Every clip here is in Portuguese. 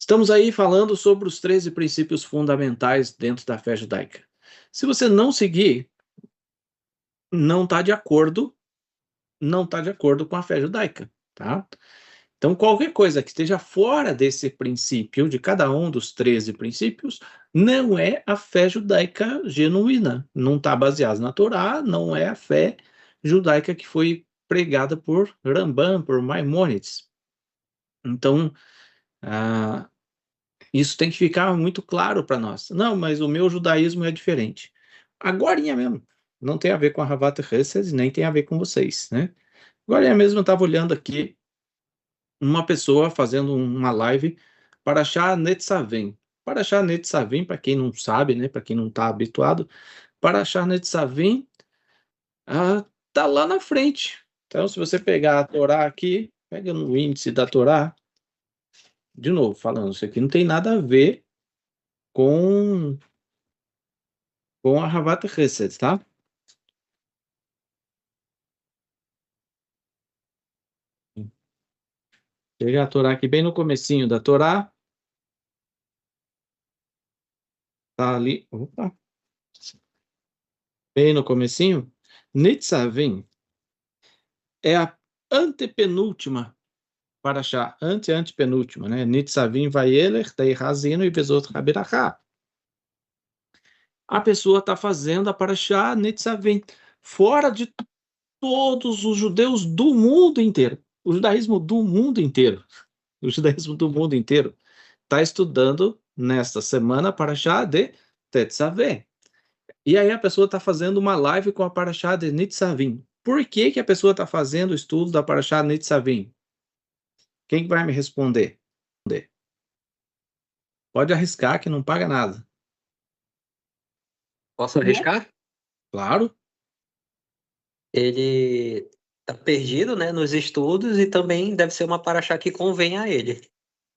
Estamos aí falando sobre os 13 princípios fundamentais dentro da fé judaica. Se você não seguir, não está de acordo com a fé judaica, tá? Então, qualquer coisa que esteja fora desse princípio, de cada um dos 13 princípios, não é a fé judaica genuína. Não está baseada na Torá, não é a fé judaica que foi pregada por Rambam, por Maimônides. Então, isso tem que ficar muito claro para nós. Não, mas o meu judaísmo é diferente. Agorinha mesmo. Não tem a ver com a Havat Hesed, nem tem a ver com vocês, né? Agorinha mesmo eu estava olhando aqui uma pessoa fazendo uma live para Parashá Netzavim. Parashá Netzavim, para quem não sabe, né? Para quem não está habituado, Parashá Netzavim tá lá na frente. Então, se você pegar a Torá aqui, pega no índice da Torá, de novo, falando, isso aqui não tem nada a ver com a Havat Hesed, tá? Pegar a Torá aqui bem no comecinho da Torá. Tá ali, opa, bem no comecinho. Nitzavim é a antepenúltima parashá, antepenúltima, né? Nitzavim Vayeler, Teirrazino e Bezot Rabirachá. A pessoa está fazendo a parashá Nitzavim, fora de todos os judeus do mundo inteiro. O judaísmo do mundo inteiro. O judaísmo do mundo inteiro está estudando nesta semana a parashá de Tetzaveh. E aí a pessoa está fazendo uma live com a Parashá de Nitzavim. Por que que a pessoa está fazendo o estudo da Parashá Nitzavim? Quem vai me responder? Pode arriscar que não paga nada. Posso arriscar? Claro. Ele está perdido, né, nos estudos e também deve ser uma paraxá que convém a ele.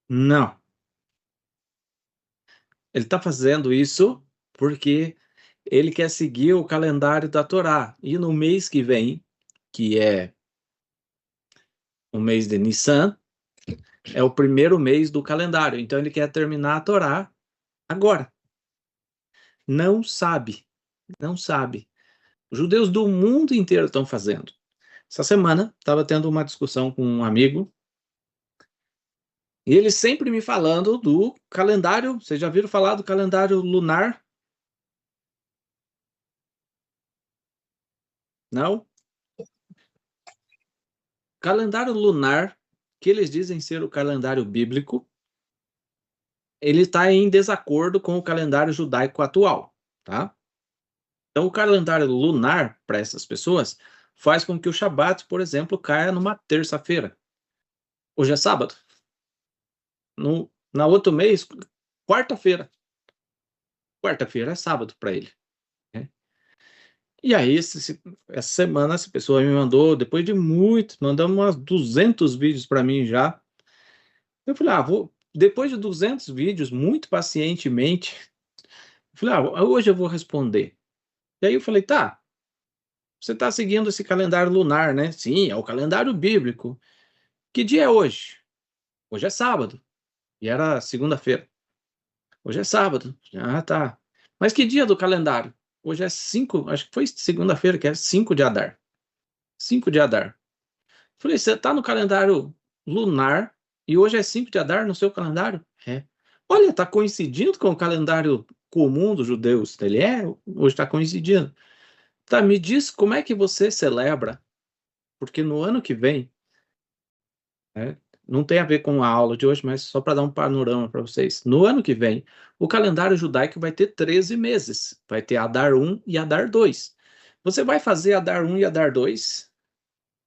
Não. Ele está fazendo isso porque ele quer seguir o calendário da Torá. E no mês que vem, que é o mês de Nissan, é o primeiro mês do calendário. Então ele quer terminar a Torá agora. Não sabe. Os judeus do mundo inteiro estão fazendo. Essa semana, estava tendo uma discussão com um amigo, e ele sempre me falando do calendário. Vocês já viram falar do calendário lunar? Não? Calendário lunar, que eles dizem ser o calendário bíblico, ele está em desacordo com o calendário judaico atual, tá? Então, o calendário lunar, para essas pessoas, faz com que o Shabat, por exemplo, caia numa terça-feira. Hoje é sábado. Na outro mês, quarta-feira. Quarta-feira é sábado para ele, né? E aí, essa semana, essa pessoa me mandou, depois de muito, mandando umas 200 vídeos para mim já. Eu falei, depois de 200 vídeos, muito pacientemente, eu falei, hoje eu vou responder. E aí eu falei, tá, você está seguindo esse calendário lunar, né? Sim, é o calendário bíblico. Que dia é hoje? Hoje é sábado. E era segunda-feira. Hoje é sábado. Ah, tá. Mas que dia do calendário? Hoje é 5, acho que foi segunda-feira, que é 5 de Adar. 5 de Adar. Falei, você está no calendário lunar e hoje é 5 de Adar no seu calendário? É. Olha, está coincidindo com o calendário comum dos judeus. Ele hoje está coincidindo. Tá, me diz como é que você celebra, porque no ano que vem, né, não tem a ver com a aula de hoje, mas só para dar um panorama para vocês. No ano que vem, o calendário judaico vai ter 13 meses. Vai ter Adar 1 e Adar 2. Você vai fazer Adar 1 e Adar 2?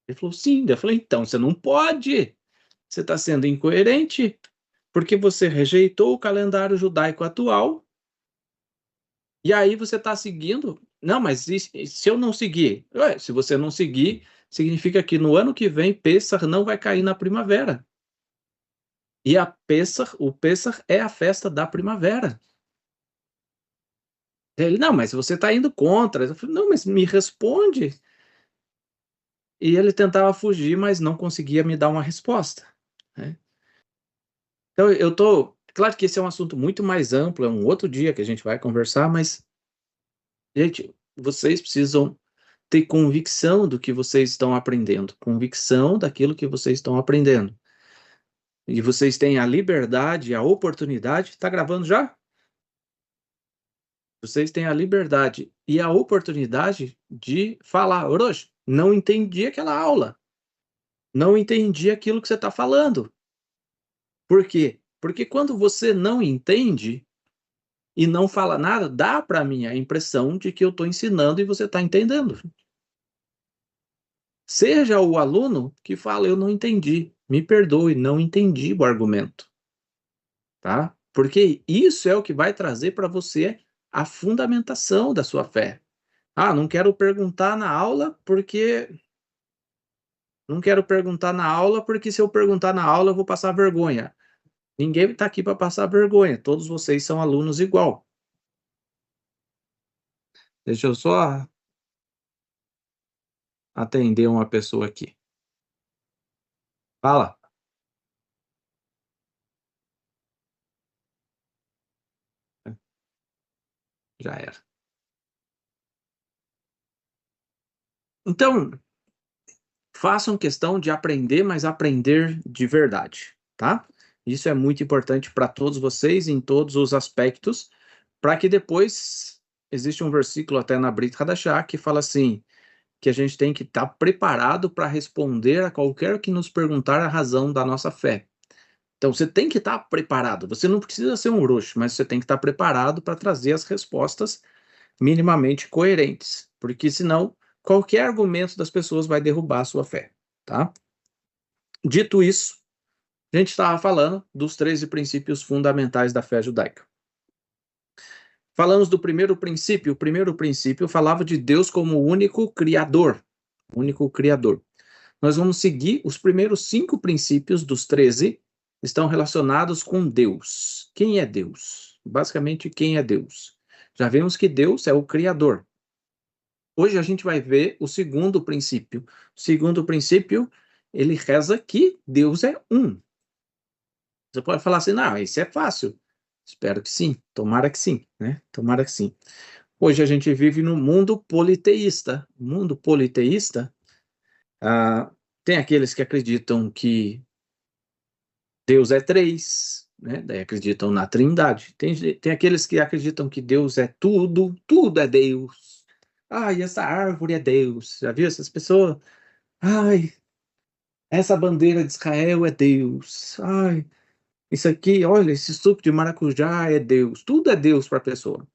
Ele falou, sim. Eu falei, então, você não pode. Você está sendo incoerente, porque você rejeitou o calendário judaico atual, e aí você está seguindo. Não, mas e se eu não seguir? Ué, se você não seguir, significa que no ano que vem, Pêssar não vai cair na primavera. E o Pêssar é a festa da primavera. Ele, não, mas você está indo contra. Eu falei, não, mas me responde. E ele tentava fugir, mas não conseguia me dar uma resposta, né? Então, eu estou Claro que esse é um assunto muito mais amplo, é um outro dia que a gente vai conversar, mas, gente, vocês precisam ter convicção do que vocês estão aprendendo, convicção daquilo que vocês estão aprendendo. E vocês têm a liberdade, a oportunidade, está gravando já? Vocês têm a liberdade e a oportunidade de falar, Orochi, não entendi aquela aula, não entendi aquilo que você está falando. Por quê? Porque quando você não entende e não fala nada, dá para mim a impressão de que eu estou ensinando e você está entendendo. Seja o aluno que fala, eu não entendi, me perdoe, não entendi o argumento, tá? Porque isso é o que vai trazer para você a fundamentação da sua fé. Ah, não quero perguntar na aula porque se eu perguntar na aula eu vou passar vergonha. Ninguém está aqui para passar vergonha, todos vocês são alunos igual. Deixa eu só atender uma pessoa aqui. Fala. Já era. Então, façam questão de aprender, mas aprender de verdade, tá? Isso é muito importante para todos vocês em todos os aspectos, para que depois existe um versículo até na Brit Hadashah que fala assim, que a gente tem que estar preparado para responder a qualquer que nos perguntar a razão da nossa fé. Então você tem que estar preparado. Você não precisa ser um roxo, mas você tem que estar preparado para trazer as respostas minimamente coerentes, porque senão qualquer argumento das pessoas vai derrubar a sua fé, tá? Dito isso, a gente estava falando dos 13 princípios fundamentais da fé judaica. Falamos do primeiro princípio. O primeiro princípio falava de Deus como o único criador. Único criador. Nós vamos seguir os primeiros 5 princípios dos 13, estão relacionados com Deus. Quem é Deus? Basicamente, quem é Deus? Já vimos que Deus é o criador. Hoje a gente vai ver o segundo princípio. O segundo princípio, ele reza que Deus é um. Você pode falar assim, não, isso é fácil. Espero que sim, tomara que sim, né? Tomara que sim. Hoje a gente vive num mundo politeísta. Mundo politeísta, tem aqueles que acreditam que Deus é três, né? Daí acreditam na Trindade. Tem aqueles que acreditam que Deus é tudo, tudo é Deus. Ai, essa árvore é Deus. Já viu essas pessoas? Ai, essa bandeira de Israel é Deus. Ai, isso aqui, olha, esse suco de maracujá é Deus. Tudo é Deus para a pessoa.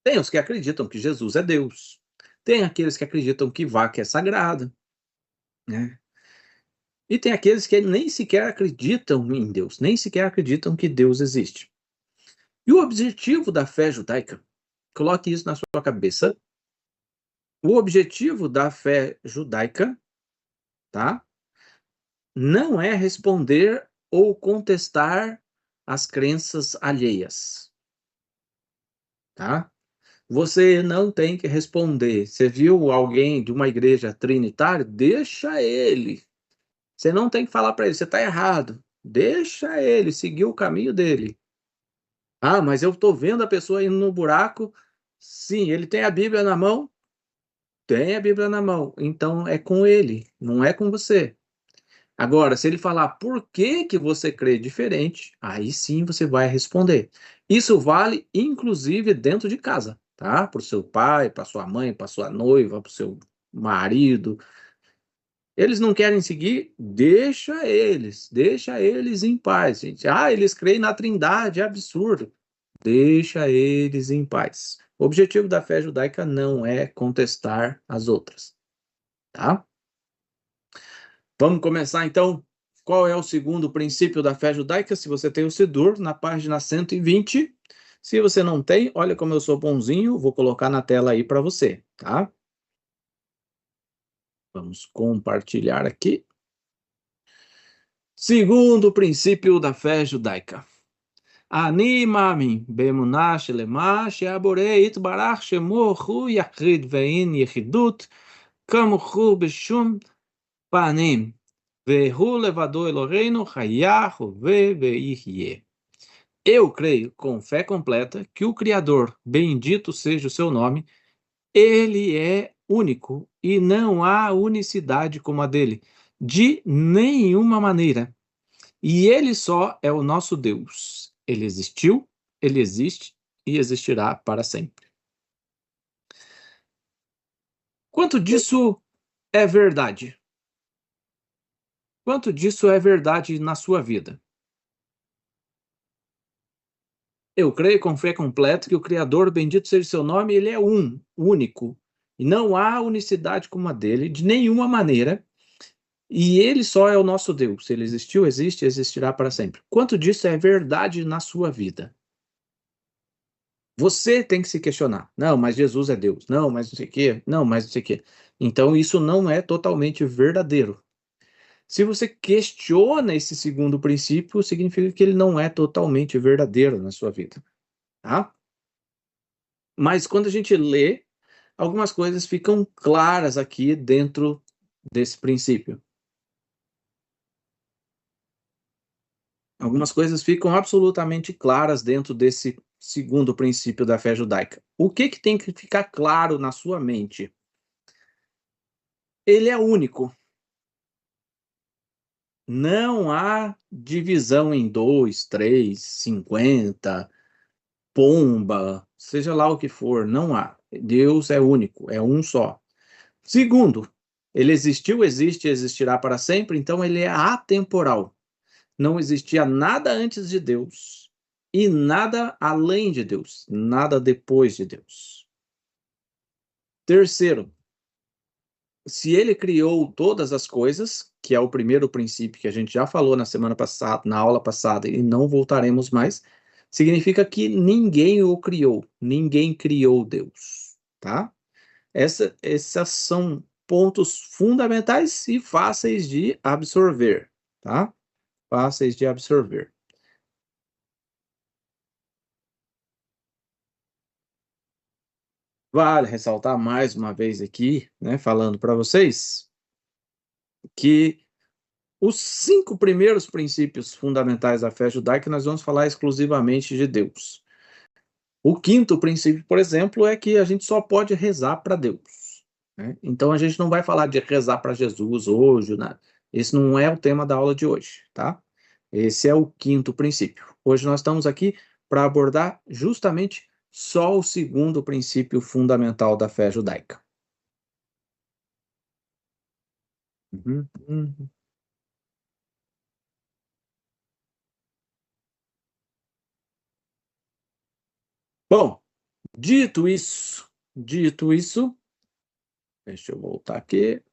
Tem os que acreditam que Jesus é Deus. Tem aqueles que acreditam que vaca é sagrada, né? E tem aqueles que nem sequer acreditam em Deus, nem sequer acreditam que Deus existe. E o objetivo da fé judaica, coloque isso na sua cabeça, o objetivo da fé judaica, tá? Não é responder ou contestar as crenças alheias, tá? Você não tem que responder. Você viu alguém de uma igreja trinitária? Deixa ele. Você não tem que falar para ele, você está errado. Deixa ele seguir o caminho dele. Ah, mas eu estou vendo a pessoa indo no buraco. Sim, ele tem a Bíblia na mão? Tem a Bíblia na mão. Então é com ele, não é com você. Agora, se ele falar por que que você crê diferente, aí sim você vai responder. Isso vale inclusive dentro de casa, tá? Para o seu pai, para sua mãe, para sua noiva, para o seu marido. Eles não querem seguir, deixa eles em paz, gente. Ah, eles creem na Trindade, é absurdo. Deixa eles em paz. O objetivo da fé judaica não é contestar as outras, tá? Vamos começar então. Qual é o segundo princípio da fé judaica? Se você tem o Sidur, na página 120. Se você não tem, olha como eu sou bonzinho, vou colocar na tela aí para você, tá? Vamos compartilhar aqui. Segundo princípio da fé judaica. Ani מאמין באמונה שלמה שהבורא יתברך שמו הוא יחיד ואין יחידות כמוכו בשום פנים. Vehu levado Eloheinu hayahu ve'yihye. Eu creio com fé completa que o Criador, bendito seja o seu nome, ele é único e não há unicidade como a dele, de nenhuma maneira. E ele só é o nosso Deus. Ele existiu, ele existe e existirá para sempre. Quanto disso é verdade? Quanto disso é verdade na sua vida? Eu creio com fé completa que o Criador, bendito seja seu nome, ele é único. E não há unicidade como a dele, de nenhuma maneira. E ele só é o nosso Deus. Ele existiu, existe e existirá para sempre. Quanto disso é verdade na sua vida? Você tem que se questionar. Não, mas Jesus é Deus. Não, mas não sei o quê. Não, mas não sei o quê. Então, isso não é totalmente verdadeiro. Se você questiona esse segundo princípio, significa que ele não é totalmente verdadeiro na sua vida, tá? Mas quando a gente lê, algumas coisas ficam claras aqui dentro desse princípio. Algumas coisas ficam absolutamente claras dentro desse segundo princípio da fé judaica. O que tem que ficar claro na sua mente? Ele é único. Não há divisão em 2, 3, 50, pomba, seja lá o que for, não há. Deus é único, é um só. Segundo, ele existiu, existe e existirá para sempre, então ele é atemporal. Não existia nada antes de Deus e nada além de Deus, nada depois de Deus. Terceiro, se ele criou todas as coisas, que é o primeiro princípio que a gente já falou na semana passada, na aula passada, e não voltaremos mais, significa que ninguém o criou, ninguém criou Deus, tá? Essas são pontos fundamentais e fáceis de absorver, tá? Fáceis de absorver. Vale ressaltar mais uma vez aqui, né, falando para vocês, que os 5 primeiros princípios fundamentais da fé judaica nós vamos falar exclusivamente de Deus. O quinto princípio, por exemplo, é que a gente só pode rezar para Deus, né? Então a gente não vai falar de rezar para Jesus hoje, né? Esse não é o tema da aula de hoje, tá? Esse é o quinto princípio. Hoje nós estamos aqui para abordar justamente só o segundo princípio fundamental da fé judaica. Uhum. Bom, dito isso, deixa eu voltar aqui.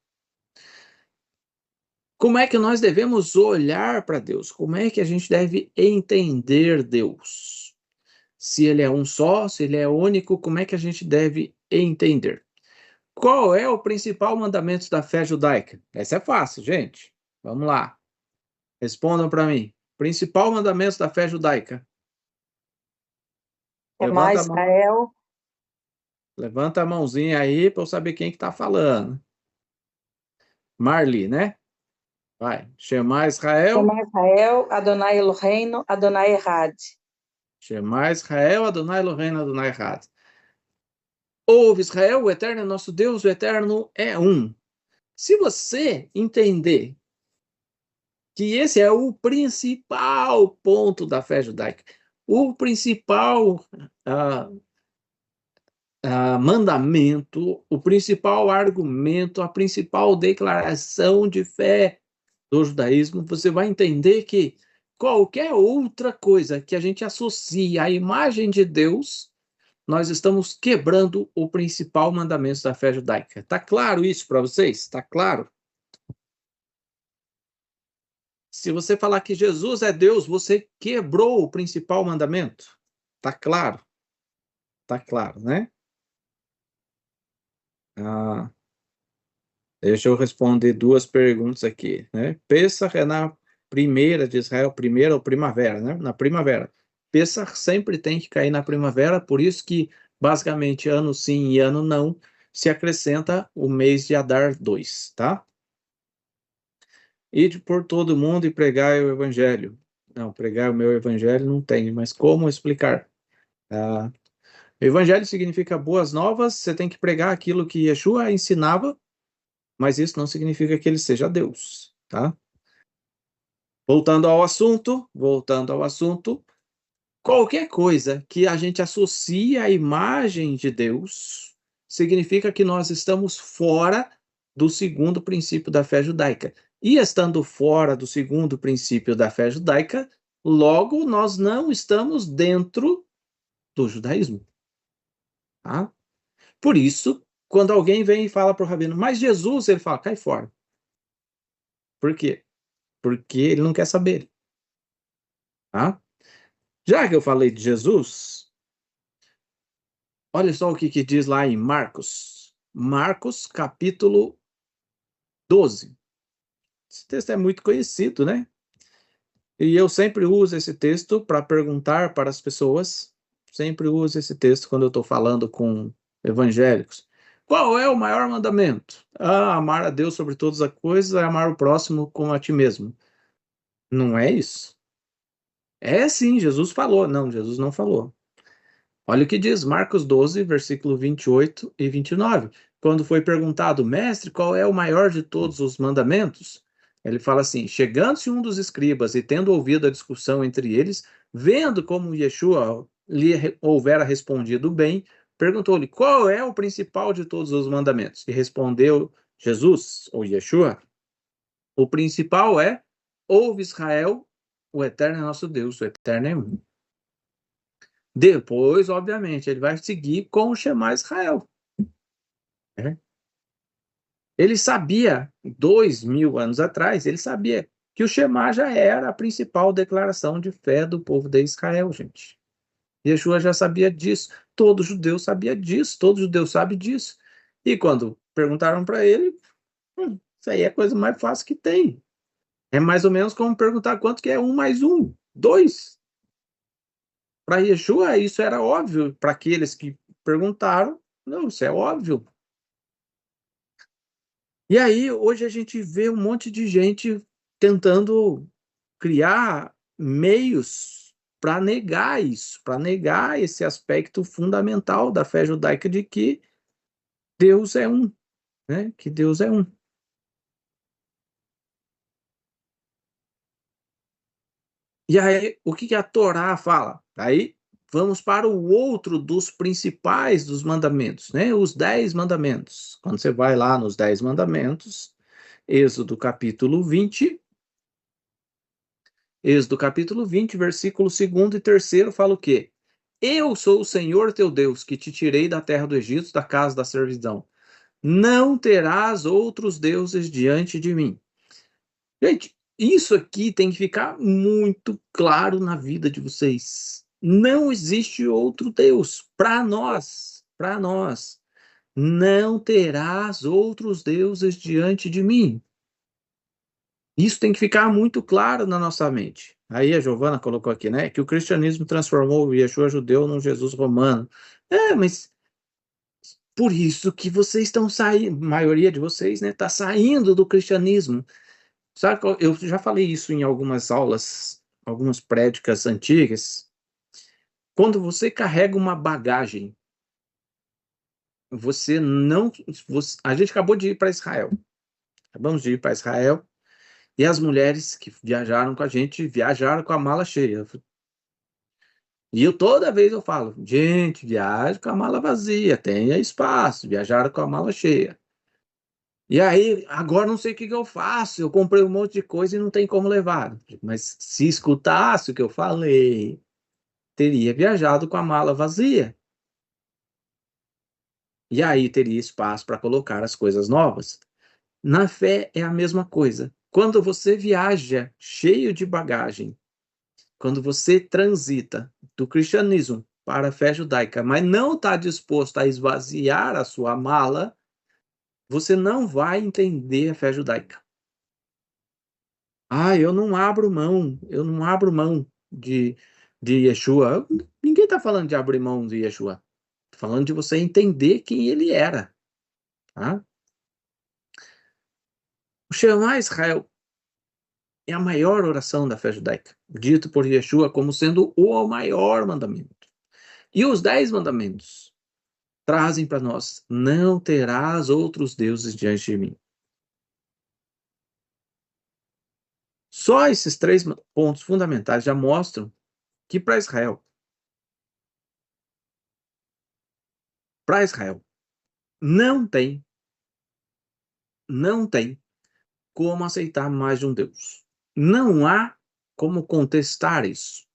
Como é que nós devemos olhar para Deus? Como é que a gente deve entender Deus? Se ele é um só, se ele é único, como é que a gente deve entender? Qual é o principal mandamento da fé judaica? Essa é fácil, gente. Vamos lá. Respondam para mim. Principal mandamento da fé judaica. Chamar Levanta a mão, Israel, levanta a mãozinha aí para eu saber quem que está falando. Marli, né? Vai. Shema Israel. chamar Israel, Adonai Eloheinu, Adonai Echad. Shema Israel, Adonai Eloheinu, Adonai Echad. Ouve Israel, o Eterno é nosso Deus, o Eterno é um. Se você entender que esse é o principal ponto da fé judaica, o principal mandamento, o principal argumento, a principal declaração de fé do judaísmo, você vai entender que qualquer outra coisa que a gente associe à imagem de Deus, nós estamos quebrando o principal mandamento da fé judaica. Tá claro isso para vocês? Tá claro? Se você falar que Jesus é Deus, você quebrou o principal mandamento. Tá claro? Tá claro, né? Ah, deixa eu responder duas perguntas aqui, né? Pêssar é na primeira de Israel, primeira ou primavera, né? Na primavera. Pêssar sempre tem que cair na primavera, por isso que, basicamente, ano sim e ano não, se acrescenta o mês de Adar 2, tá? ide por todo mundo e pregai o evangelho. Não, pregar o meu evangelho não tem, mas como explicar? Ah, evangelho significa boas novas, você tem que pregar aquilo que Yeshua ensinava, mas isso não significa que ele seja Deus, tá? Voltando ao assunto, qualquer coisa que a gente associe à imagem de Deus significa que nós estamos fora do segundo princípio da fé judaica. E estando fora do segundo princípio da fé judaica, logo nós não estamos dentro do judaísmo, tá? Por isso, quando alguém vem e fala para o rabino, mas Jesus, ele fala, cai fora. Por quê? Porque ele não quer saber, tá? Já que eu falei de Jesus, olha só o que diz lá em Marcos. Marcos, capítulo 12. Esse texto é muito conhecido, né? E eu sempre uso esse texto para perguntar para as pessoas, sempre uso esse texto quando eu estou falando com evangélicos. Qual é o maior mandamento? Ah, amar a Deus sobre todas as coisas e amar o próximo como a ti mesmo. Não é isso? É sim, Jesus falou. Não, Jesus não falou. Olha o que diz Marcos 12, versículo 28 e 29. Quando foi perguntado, mestre, qual é o maior de todos os mandamentos? Ele fala assim: chegando-se um dos escribas e tendo ouvido a discussão entre eles, vendo como Yeshua lhe houvera respondido bem, perguntou-lhe qual é o principal de todos os mandamentos. E respondeu Jesus, ou Yeshua, o principal é: ouve Israel, o eterno é nosso Deus, o eterno é um. Depois, obviamente, ele vai seguir com o Shema Israel. Né? Ele sabia, 2000 anos atrás, ele sabia que o Shema já era a principal declaração de fé do povo de Israel, gente. Yeshua já sabia disso, todo judeu sabia disso, todo judeu sabe disso. E quando perguntaram para ele, isso aí é a coisa mais fácil que tem. É mais ou menos como perguntar quanto que é 1 mais 1, 2. Para Yeshua, isso era óbvio. Para aqueles que perguntaram, não, isso é óbvio. E aí, hoje a gente vê um monte de gente tentando criar meios para negar isso, para negar esse aspecto fundamental da fé judaica de que Deus é um, né? Que Deus é um. E aí, o que a Torá fala? Aí, vamos para o outro dos principais dos mandamentos, né? Os 10 mandamentos. Quando você vai lá nos 10 mandamentos, Êxodo capítulo 20, versículo 2 e 3 fala o quê? Eu sou o Senhor teu Deus, que te tirei da terra do Egito, da casa da servidão. Não terás outros deuses diante de mim. Gente, isso aqui tem que ficar muito claro na vida de vocês. Não existe outro Deus para nós, para nós. Não terás outros deuses diante de mim. Isso tem que ficar muito claro na nossa mente. Aí a Giovana colocou aqui, né, que o cristianismo transformou o Yeshua judeu num Jesus romano. É, mas por isso que vocês estão saindo, a maioria de vocês, né, está saindo do cristianismo. Sabe, eu já falei isso em algumas aulas, algumas prédicas antigas. Quando você carrega uma bagagem, você não. A gente acabou de ir para Israel. Acabamos de ir para Israel. E as mulheres que viajaram com a gente viajaram com a mala cheia. E toda vez eu falo, gente, viaje com a mala vazia, tenha espaço, viajaram com a mala cheia. E aí, agora não sei o que eu faço, eu comprei um monte de coisa e não tem como levar. Mas se escutasse o que eu falei, teria viajado com a mala vazia. E aí teria espaço para colocar as coisas novas. Na fé é a mesma coisa. Quando você viaja cheio de bagagem, quando você transita do cristianismo para a fé judaica, mas não está disposto a esvaziar a sua mala, você não vai entender a fé judaica. Ah, eu não abro mão de Yeshua. Ninguém está falando de abrir mão de Yeshua. Está falando de você entender quem ele era. Tá? O Shema Israel é a maior oração da fé judaica, dito por Yeshua como sendo o maior mandamento. E os 10 mandamentos trazem para nós: não terás outros deuses diante de mim. Só esses 3 pontos fundamentais já mostram que para Israel, não tem como aceitar mais de um Deus. Não há como contestar isso.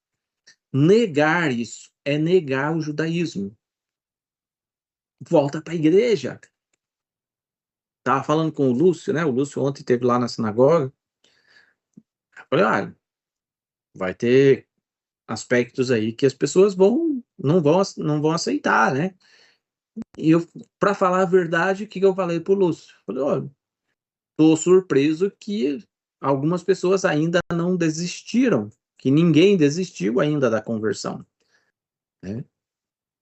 Negar isso é negar o judaísmo. Volta para a igreja. Estava falando com o Lúcio, né? O Lúcio ontem esteve lá na sinagoga. Eu falei, olha, vai ter aspectos aí que as pessoas não vão aceitar, né? E eu, para falar a verdade, o que eu falei para o Lúcio? Eu falei, olha, estou surpreso que algumas pessoas ainda não desistiram, que ninguém desistiu ainda da conversão, né?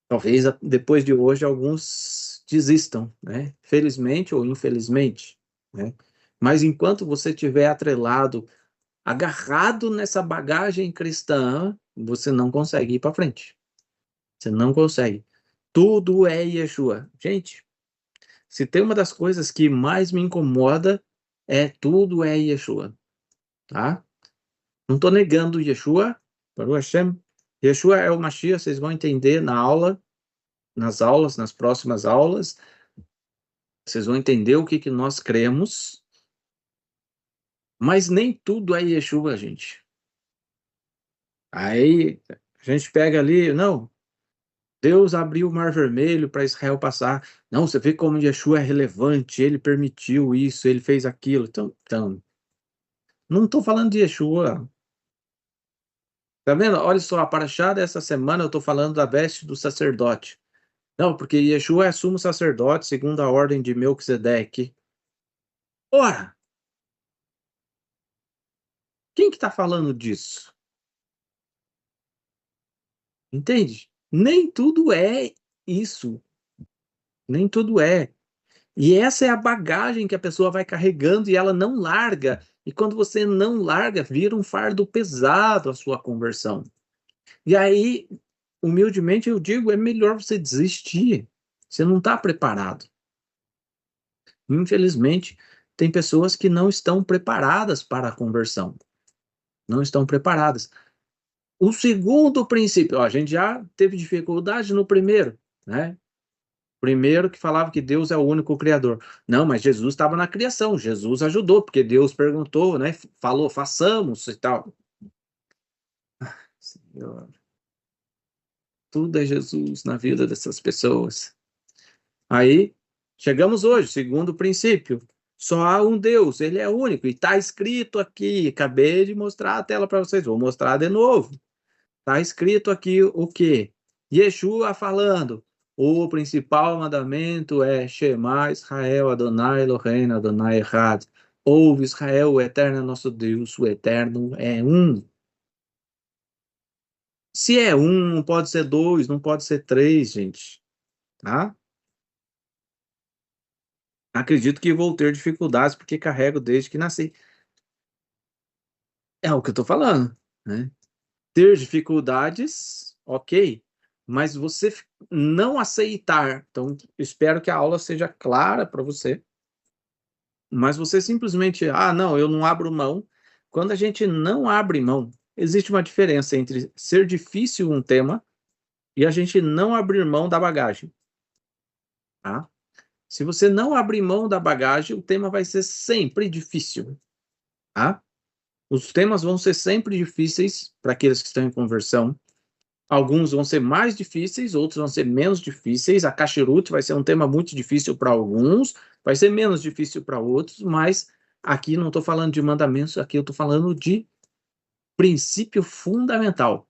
Talvez depois de hoje alguns desistam, né? Felizmente ou infelizmente, né? Mas enquanto você estiver atrelado, agarrado nessa bagagem cristã, você não consegue ir para frente. Você não consegue. Tudo é Yeshua. Gente, se tem uma das coisas que mais me incomoda, tudo é Yeshua, tá? Não estou negando Yeshua, Baruch Hashem. Yeshua é o Mashiach, vocês vão entender nas próximas aulas, vocês vão entender o que nós cremos, mas nem tudo é Yeshua, gente. Aí a gente pega ali, não, Deus abriu o Mar Vermelho para Israel passar. Não, você vê como Yeshua é relevante, ele permitiu isso, ele fez aquilo. Então não estou falando de Yeshua. Tá vendo? Olha só, a paraxá dessa semana eu estou falando da veste do sacerdote. Não, porque Yeshua é sumo sacerdote segundo a ordem de Melquisedeque. Ora, quem que está falando disso? Entende? Nem tudo é isso. Nem tudo é. E essa é a bagagem que a pessoa vai carregando e ela não larga. E quando você não larga, vira um fardo pesado a sua conversão. E aí, humildemente, eu digo, é melhor você desistir. Você não está preparado. Infelizmente, tem pessoas que não estão preparadas para a conversão. Não estão preparadas. O segundo princípio, ó, a gente já teve dificuldade no primeiro, né? Primeiro que falava que Deus é o único criador. Não, mas Jesus estava na criação, Jesus ajudou, porque Deus perguntou, né? Falou, façamos e tal. Senhor, tudo é Jesus na vida dessas pessoas. Aí, chegamos hoje, segundo princípio. Só há um Deus, ele é único. E está escrito aqui, acabei de mostrar a tela para vocês, vou mostrar de novo. Está escrito aqui o quê? Yeshua falando. O principal mandamento é Shema Israel, Adonai Eloheinu, Adonai Echad. Ouve Israel, o eterno é nosso Deus, o eterno é um. Se é um, não pode ser dois, não pode ser três, gente. Tá? Acredito que vou ter dificuldades porque carrego desde que nasci. É o que eu estou falando, né? Ter dificuldades, ok, mas você não aceitar. Então, espero que a aula seja clara para você, mas você simplesmente, não, eu não abro mão. Quando a gente não abre mão, existe uma diferença entre ser difícil um tema e a gente não abrir mão da bagagem, tá? Se você não abrir mão da bagagem, o tema vai ser sempre difícil, tá? Os temas vão ser sempre difíceis para aqueles que estão em conversão. Alguns vão ser mais difíceis, outros vão ser menos difíceis. A Kasherut vai ser um tema muito difícil para alguns, vai ser menos difícil para outros, mas aqui não estou falando de mandamentos, aqui eu estou falando de princípio fundamental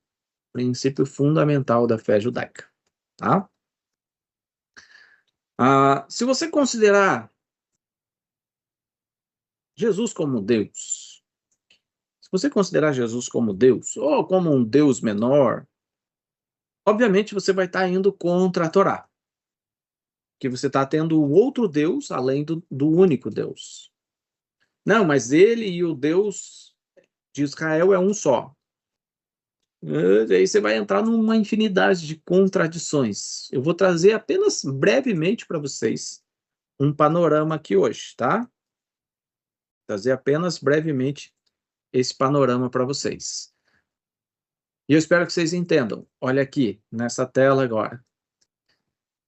da fé judaica, tá? Se você considerar Jesus como Deus, ou como um Deus menor, obviamente você vai estar indo contra a Torá, que você está tendo outro Deus além do único Deus. Não, mas ele e o Deus de Israel é um só. Aí você vai entrar numa infinidade de contradições. Eu vou trazer apenas brevemente para vocês um panorama aqui hoje, tá? Trazer apenas brevemente esse panorama para vocês. E eu espero que vocês entendam. Olha aqui, nessa tela agora.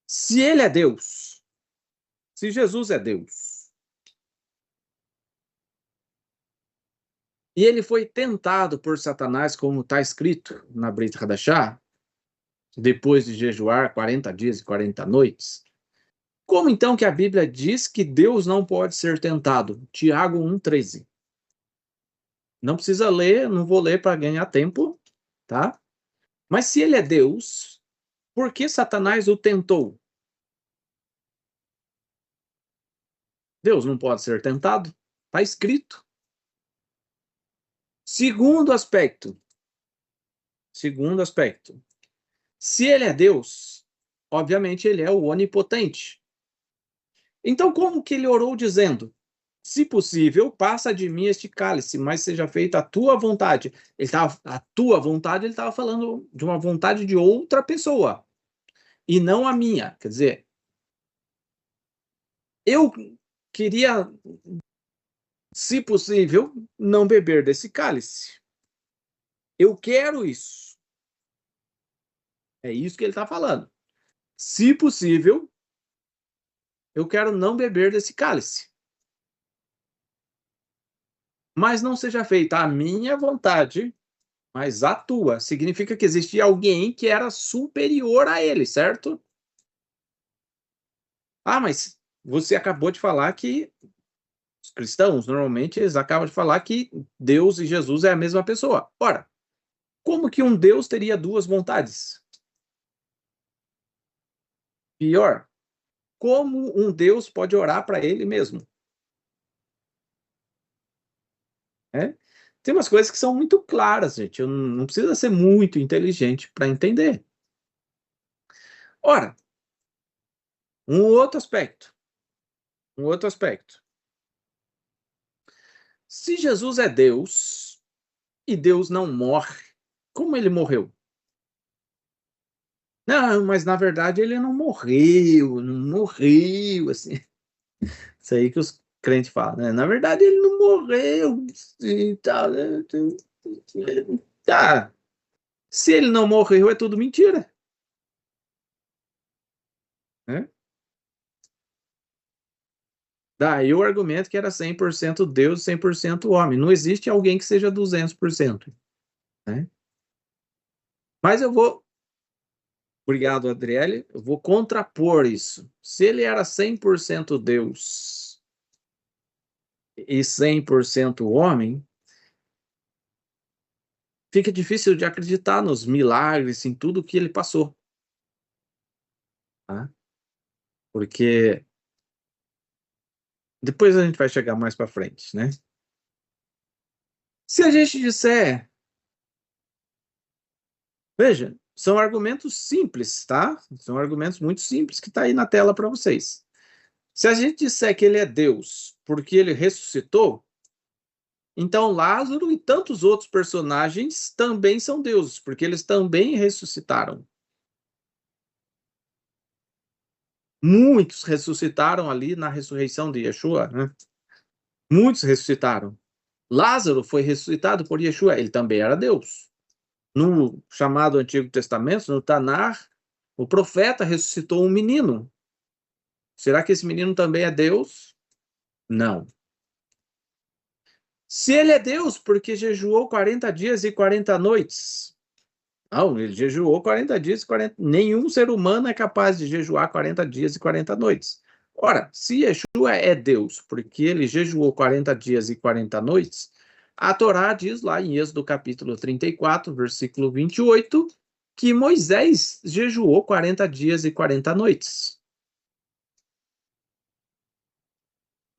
Se ele é Deus, se Jesus é Deus, e ele foi tentado por Satanás, como está escrito na Brit Hadashah, depois de jejuar 40 dias e 40 noites, como então que a Bíblia diz que Deus não pode ser tentado? Tiago 1,13. Não precisa ler, não vou ler para ganhar tempo, tá? Mas se ele é Deus, por que Satanás o tentou? Deus não pode ser tentado? Está escrito. Segundo aspecto. Se ele é Deus, obviamente ele é o onipotente. Então, como que ele orou dizendo: se possível, passa de mim este cálice, mas seja feita a tua vontade. A tua vontade, ele estava falando de uma vontade de outra pessoa, e não a minha. Quer dizer, eu queria, se possível, não beber desse cálice. Eu quero isso. É isso que ele está falando. Se possível, eu quero não beber desse cálice. Mas não seja feita a minha vontade, mas a tua. Significa que existia alguém que era superior a ele, certo? Ah, mas você acabou de falar que os cristãos, normalmente, eles acabam de falar que Deus e Jesus é a mesma pessoa. Ora, como que um Deus teria duas vontades? Pior, como um Deus pode orar para ele mesmo? É? Tem umas coisas que são muito claras, gente. Eu não precisa ser muito inteligente para entender. Ora, um outro aspecto. Se Jesus é Deus e Deus não morre, como ele morreu? Não, mas na verdade ele não morreu, assim. Isso aí que os crentes falam, né? Na verdade ele não morreu e tal, né? Tá. Se ele não morreu, é tudo mentira. Né? Daí o argumento que era 100% Deus, 100% homem. Não existe alguém que seja 200%. Né? Mas eu vou... Obrigado, Adriele. Eu vou contrapor isso. Se ele era 100% Deus e 100% homem, fica difícil de acreditar nos milagres, em tudo que ele passou. Tá? Porque depois a gente vai chegar mais para frente, né? Se a gente disser... Veja, são argumentos simples, tá? São argumentos muito simples que está aí na tela para vocês. Se a gente disser que ele é Deus porque ele ressuscitou, então Lázaro e tantos outros personagens também são deuses, porque eles também ressuscitaram. Muitos ressuscitaram ali na ressurreição de Yeshua, né? Muitos ressuscitaram. Lázaro foi ressuscitado por Yeshua, ele também era Deus. No chamado Antigo Testamento, no Tanar, o profeta ressuscitou um menino. Será que esse menino também é Deus? Não. Se ele é Deus, porque jejuou 40 dias e 40 noites. Não, ele jejuou 40 dias e 40... Nenhum ser humano é capaz de jejuar 40 dias e 40 noites. Ora, se Yeshua é Deus, porque ele jejuou 40 dias e 40 noites, a Torá diz lá em Êxodo capítulo 34, versículo 28, que Moisés jejuou 40 dias e 40 noites.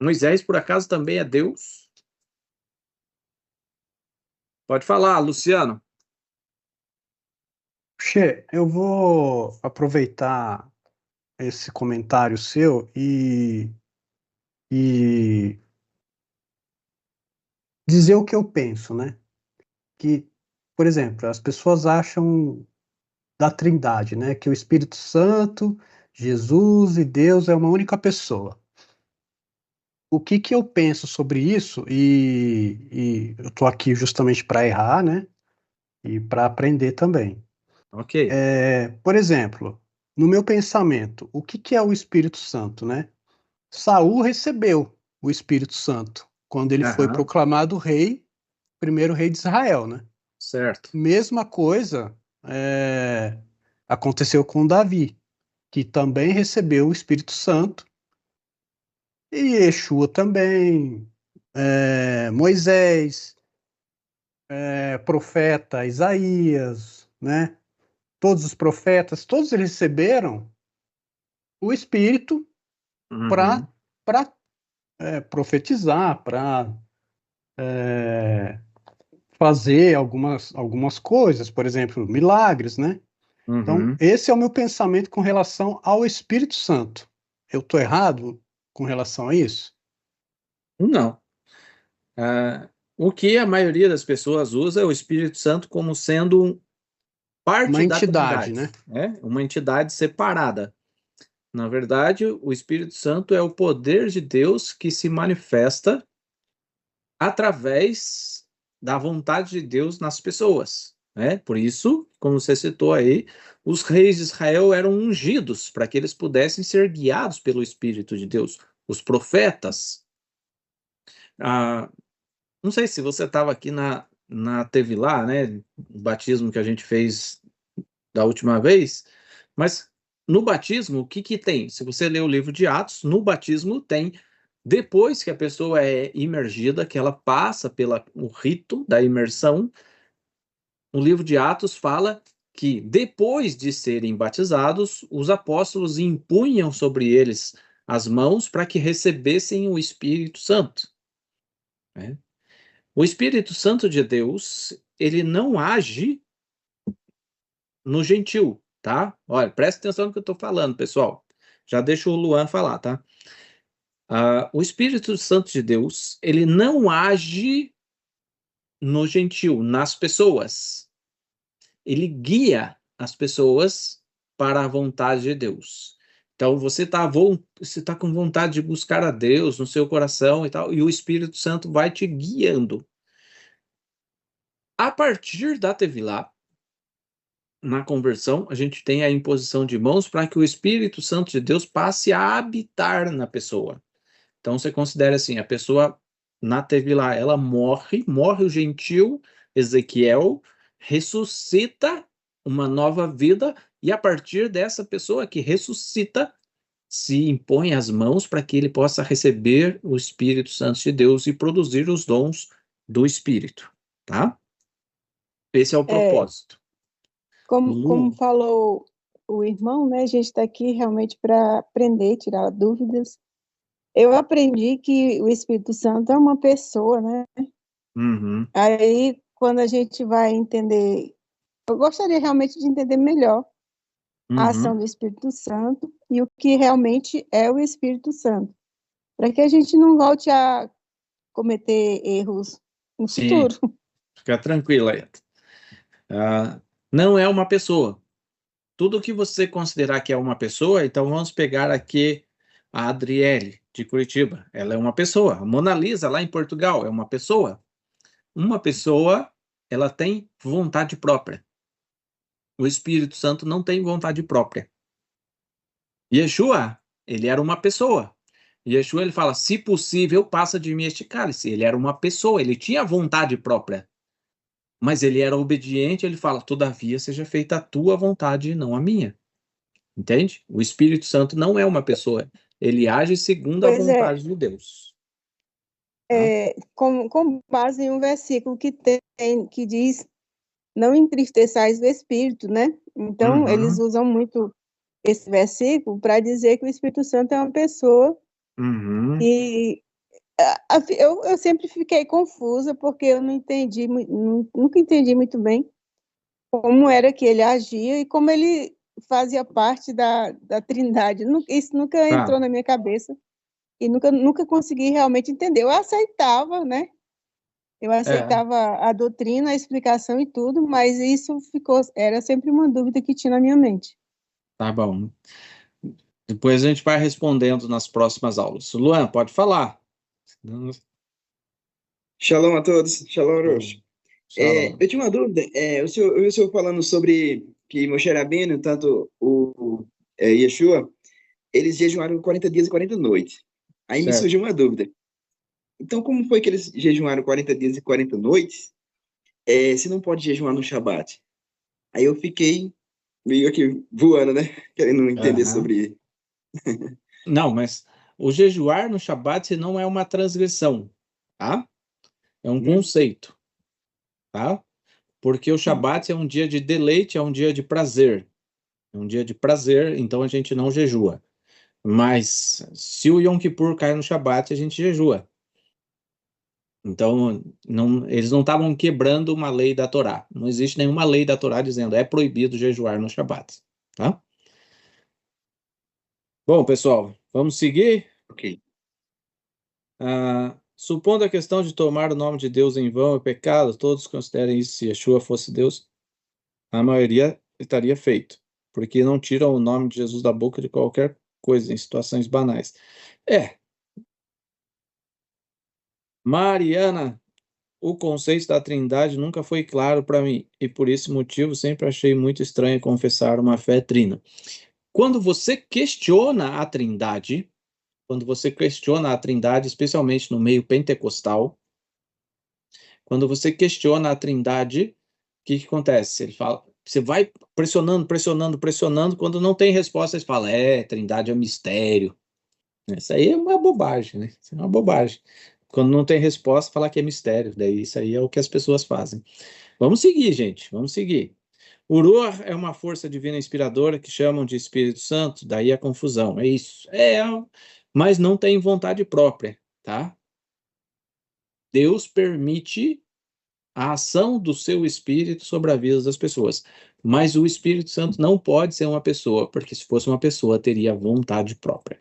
Moisés, por acaso, também é Deus? Pode falar, Luciano. Che, eu vou aproveitar esse comentário seu e dizer o que eu penso, né? que, por exemplo, as pessoas acham da Trindade, né? Que o Espírito Santo, Jesus e Deus é uma única pessoa. O que que eu penso sobre isso? E eu tô aqui justamente para errar, né? E para aprender também. Ok. Por exemplo, no meu pensamento, o que que é o Espírito Santo, né? Saul recebeu o Espírito Santo quando ele foi Aham, proclamado rei, primeiro rei de Israel, né? certo. Mesma coisa aconteceu com Davi, que também recebeu o Espírito Santo, e Yeshua também, Moisés, profeta Isaías, né? Todos os profetas, todos eles receberam o Espírito para Uhum, profetizar, para fazer algumas coisas, por exemplo, milagres, né? Então, uhum. esse é o meu pensamento com relação ao Espírito Santo. Eu estou errado com relação a isso? Não. Ah, o que a maioria das pessoas usa é o Espírito Santo como sendo Uma parte da entidade, né? Trindade, né? Uma entidade separada. Na verdade, o Espírito Santo é o poder de Deus que se manifesta através da vontade de Deus nas pessoas, né? Por isso, como você citou aí, os reis de Israel eram ungidos para que eles pudessem ser guiados pelo Espírito de Deus. Os profetas, ah, não sei se você estava aqui na teve lá, né? O batismo que a gente fez da última vez, mas no batismo, o que que tem? Se você ler o livro de Atos, no batismo tem, depois que a pessoa é imergida, que ela passa pelo rito da imersão, o livro de Atos fala que depois de serem batizados, os apóstolos impunham sobre eles as mãos para que recebessem o Espírito Santo, né? O Espírito Santo de Deus, ele não age no gentil, tá? Olha, presta atenção no que eu estou falando, pessoal. Já deixa o Luan falar, tá? O Espírito Santo de Deus, ele não age no gentil, nas pessoas. Ele guia as pessoas para a vontade de Deus. Então, você tá com vontade de buscar a Deus no seu coração e tal, e o Espírito Santo vai te guiando. A partir da Tevilá, na conversão, a gente tem a imposição de mãos para que o Espírito Santo de Deus passe a habitar na pessoa. Então, você considera assim, a pessoa na Tevilá, ela morre o gentil Ezequiel, ressuscita uma nova vida, e a partir dessa pessoa que ressuscita, se impõe as mãos para que ele possa receber o Espírito Santo de Deus e produzir os dons do Espírito, tá? Esse é o É, propósito. como falou o irmão, né? A gente está aqui realmente para aprender, tirar dúvidas. Eu aprendi que o Espírito Santo é uma pessoa, né? Uhum, Aí, quando a gente vai entender, eu gostaria realmente de entender melhor a ação uhum. do Espírito Santo e o que realmente é o Espírito Santo, para que a gente não volte a cometer erros no Sim, futuro. fica tranquila aí. Não é uma pessoa. Tudo que você considerar que é uma pessoa, então vamos pegar aqui a Adriele, de Curitiba. Ela é uma pessoa. A Mona Lisa, lá em Portugal, é uma pessoa. Uma pessoa, ela tem vontade própria. O Espírito Santo não tem vontade própria. Yeshua, ele era uma pessoa. Yeshua, ele fala, se possível, passa de mim este cálice. Ele era uma pessoa, ele tinha vontade própria. Mas ele era obediente, ele fala, todavia seja feita a tua vontade e não a minha. Entende? O Espírito Santo não é uma pessoa, ele age segundo a Pois é, vontade de Deus. Tá? com base em um versículo que diz, não entristeçais o Espírito, né? Então, eles Uhum, usam muito esse versículo para dizer que o Espírito Santo é uma pessoa uhum, e eu sempre fiquei confusa porque eu não entendi, nunca entendi muito bem como era que ele agia e como ele fazia parte da Trindade. Isso nunca tá. entrou na minha cabeça e nunca consegui realmente entender. Eu aceitava, né? Eu aceitava a doutrina, a explicação e tudo, mas isso era sempre uma dúvida que tinha na minha mente. Tá bom. Depois a gente vai respondendo nas próximas aulas. Luan, pode falar. Shalom a todos. Shalom, Rosh. Shalom. Eu tinha uma dúvida. Eu vi o senhor falando sobre que Moshe Rabbeinu, tanto o Yeshua, eles jejuaram 40 dias e 40 noites. Aí me Certo. surgiu uma dúvida. Então, como foi que eles jejuaram 40 dias e 40 noites, se não pode jejuar no Shabat? Aí eu fiquei meio aqui voando, né? Querendo entender Aham. sobre... Não, mas o jejuar no Shabat não é uma transgressão, tá? É um conceito, tá? Porque o Shabat é um dia de deleite, é um dia de prazer. É um dia de prazer, então a gente não jejua. Mas se o Yom Kippur cai no Shabat, a gente jejua. Então, eles não estavam quebrando uma lei da Torá. Não existe nenhuma lei da Torá dizendo é proibido jejuar no Shabat, tá? Bom, pessoal, vamos seguir? Ok. Supondo a questão de tomar o nome de Deus em vão é pecado, todos considerem isso. Se Yeshua fosse Deus, a maioria estaria feito, porque não tiram o nome de Jesus da boca de qualquer coisa em situações banais. Mariana, o conceito da Trindade nunca foi claro para mim, e por esse motivo sempre achei muito estranho confessar uma fé trina. Quando você questiona a Trindade, especialmente no meio pentecostal, quando você questiona a Trindade, o que acontece? Ele fala, você vai pressionando, quando não tem resposta, você fala, Trindade é um mistério. Isso aí é uma bobagem, né? Isso é uma bobagem. Quando não tem resposta, falar que é mistério. Daí isso aí é o que as pessoas fazem. Vamos seguir, gente. Vamos seguir. O Ruach é uma força divina inspiradora que chamam de Espírito Santo, daí a confusão. É isso. Mas não tem vontade própria, tá? Deus permite a ação do seu Espírito sobre a vida das pessoas. Mas o Espírito Santo não pode ser uma pessoa, porque se fosse uma pessoa, teria vontade própria.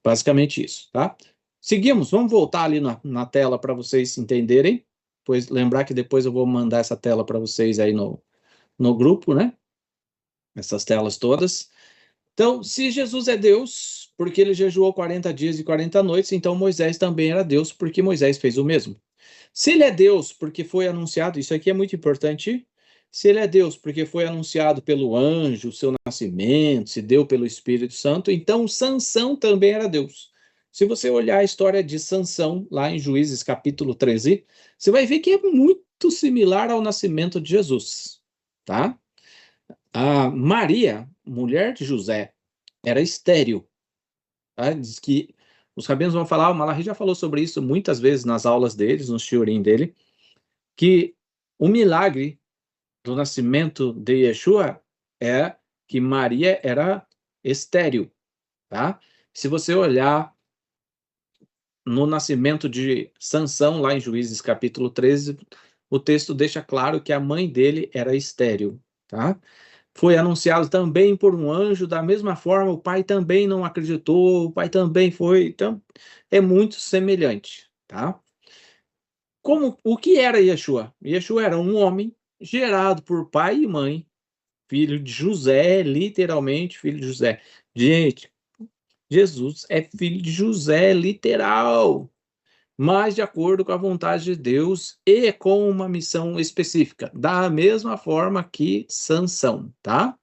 Basicamente isso, tá? Seguimos, vamos voltar ali na tela para vocês entenderem. Pois lembrar que depois eu vou mandar essa tela para vocês aí no grupo, né? Essas telas todas. Então, se Jesus é Deus, porque ele jejuou 40 dias e 40 noites, então Moisés também era Deus, porque Moisés fez o mesmo. Se ele é Deus, porque foi anunciado, isso aqui é muito importante. Se ele é Deus, porque foi anunciado pelo anjo, o seu nascimento, se deu pelo Espírito Santo, então Sansão também era Deus. Se você olhar a história de Sansão, lá em Juízes capítulo 13, você vai ver que é muito similar ao nascimento de Jesus, tá? A Maria, mulher de José, era estéril. Tá? Diz que os rabinos vão falar, o Malachi já falou sobre isso muitas vezes nas aulas deles, no shiurim dele, que o milagre do nascimento de Yeshua é que Maria era estéril, tá? Se você olhar no nascimento de Sansão, lá em Juízes capítulo 13, o texto deixa claro que a mãe dele era estéril, tá? Foi anunciado também por um anjo, da mesma forma, o pai também não acreditou, o pai também foi, então é muito semelhante, tá? O que era Yeshua? Yeshua era um homem gerado por pai e mãe, filho de José, literalmente filho de José. Gente, Jesus é filho de José, literal, mas de acordo com a vontade de Deus e com uma missão específica, da mesma forma que Sansão, tá?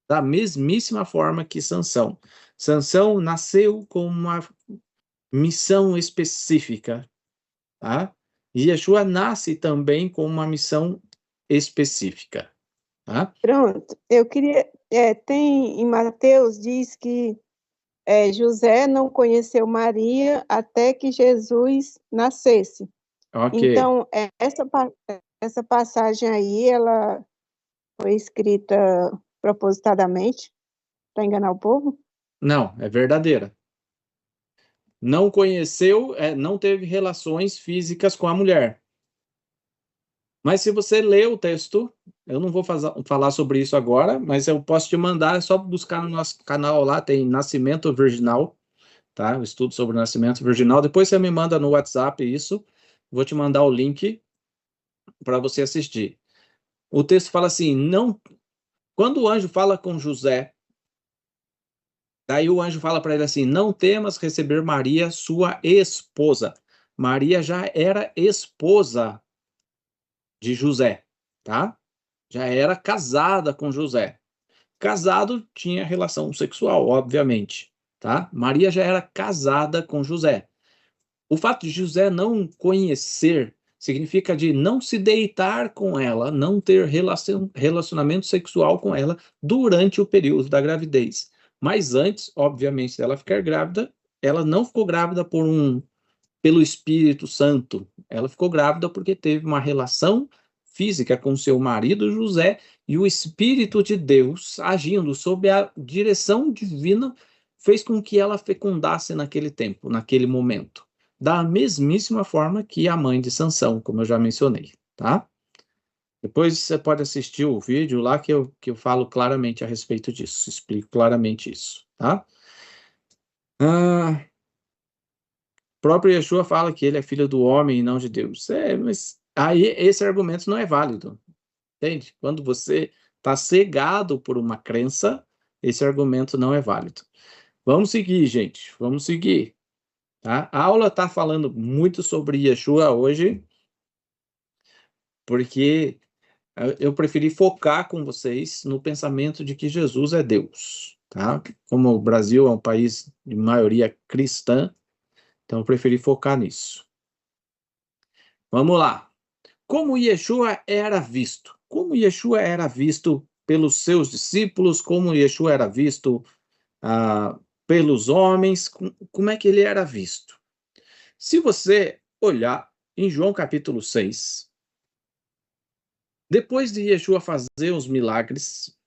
Da mesmíssima forma que Sansão. Sansão nasceu com uma missão específica, tá? E Yeshua nasce também com uma missão específica, tá? Pronto, eu queria. Tem em Mateus, diz que José não conheceu Maria até que Jesus nascesse. Ok. Então, essa passagem aí, ela foi escrita propositadamente para enganar o povo? Não, é verdadeira. Não conheceu, não teve relações físicas com a mulher. Mas se você lê o texto, eu não vou falar sobre isso agora, mas eu posso te mandar, é só buscar no nosso canal lá, tem Nascimento Virginal, tá? O estudo sobre o nascimento virginal. Depois você me manda no WhatsApp isso, vou te mandar o link, para você assistir. O texto fala assim, quando o anjo fala com José, daí o anjo fala para ele assim, não temas receber Maria, sua esposa. Maria já era esposa de José, tá? Já era casada com José. Casado tinha relação sexual, obviamente, tá? Maria já era casada com José. O fato de José não conhecer significa de não se deitar com ela, não ter relacionamento sexual com ela durante o período da gravidez. Mas antes, obviamente, dela ficar grávida, ela não ficou grávida pelo Espírito Santo. Ela ficou grávida porque teve uma relação física com seu marido José e o Espírito de Deus, agindo sob a direção divina, fez com que ela fecundasse naquele tempo, naquele momento. Da mesmíssima forma que a mãe de Sansão, como eu já mencionei, tá? Depois você pode assistir o vídeo lá que eu falo claramente a respeito disso, explico claramente isso, tá? O próprio Yeshua fala que ele é filho do homem e não de Deus. Mas aí esse argumento não é válido, entende? Quando você está cegado por uma crença, esse argumento não é válido. Vamos seguir, gente, vamos seguir. Tá? A aula está falando muito sobre Yeshua hoje, porque eu preferi focar com vocês no pensamento de que Jesus é Deus, tá? Como o Brasil é um país de maioria cristã, então eu preferi focar nisso. Vamos lá. Como Yeshua era visto? Como Yeshua era visto pelos seus discípulos? Como Yeshua era visto pelos homens? Como é que ele era visto? Se você olhar em João capítulo 6, depois de Yeshua fazer os milagres,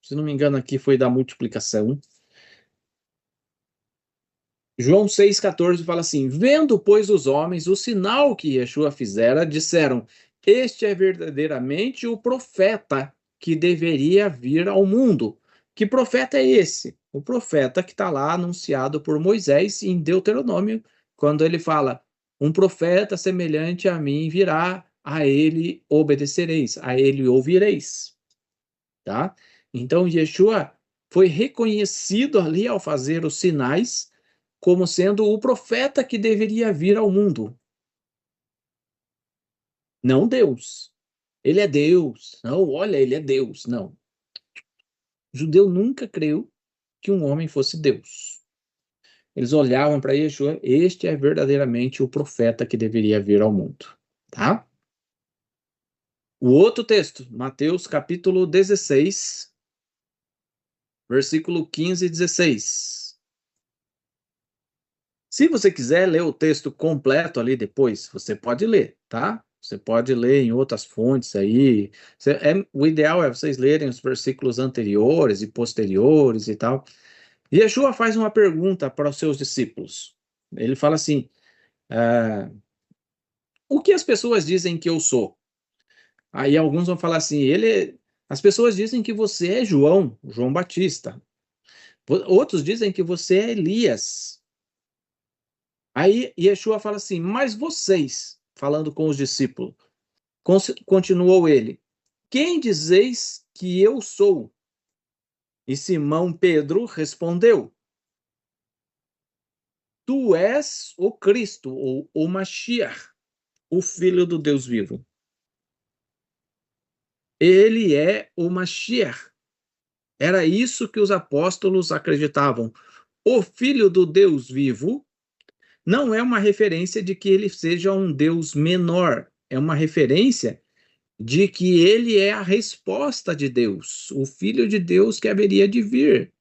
se não me engano aqui foi da multiplicação, João 6,14 fala assim, vendo, pois, os homens o sinal que Yeshua fizera, disseram, este é verdadeiramente o profeta que deveria vir ao mundo. Que profeta é esse? O profeta que está lá anunciado por Moisés em Deuteronômio, quando ele fala, um profeta semelhante a mim virá, a ele obedecereis, a ele ouvireis. Tá? Então, Yeshua foi reconhecido ali ao fazer os sinais como sendo o profeta que deveria vir ao mundo. Não Deus. Ele é Deus. Não, olha, ele é Deus. Não. O judeu nunca creu que um homem fosse Deus. Eles olhavam para Yeshua, este é verdadeiramente o profeta que deveria vir ao mundo. Tá? O outro texto, Mateus capítulo 16, versículo 15 e 16. Se você quiser ler o texto completo ali depois, você pode ler, tá? Você pode ler em outras fontes aí. O ideal é vocês lerem os versículos anteriores e posteriores e tal. E Yeshua faz uma pergunta para os seus discípulos. Ele fala assim, o que as pessoas dizem que eu sou? Aí alguns vão falar assim, as pessoas dizem que você é João Batista. Outros dizem que você é Elias. Aí Yeshua fala assim, mas vocês, falando com os discípulos, continuou ele, quem dizeis que eu sou? E Simão Pedro respondeu, tu és o Cristo, ou o Mashiach, o Filho do Deus vivo. Ele é o Mashiach. Era isso que os apóstolos acreditavam. O Filho do Deus vivo não é uma referência de que ele seja um Deus menor, é uma referência de que ele é a resposta de Deus, o Filho de Deus que haveria de vir.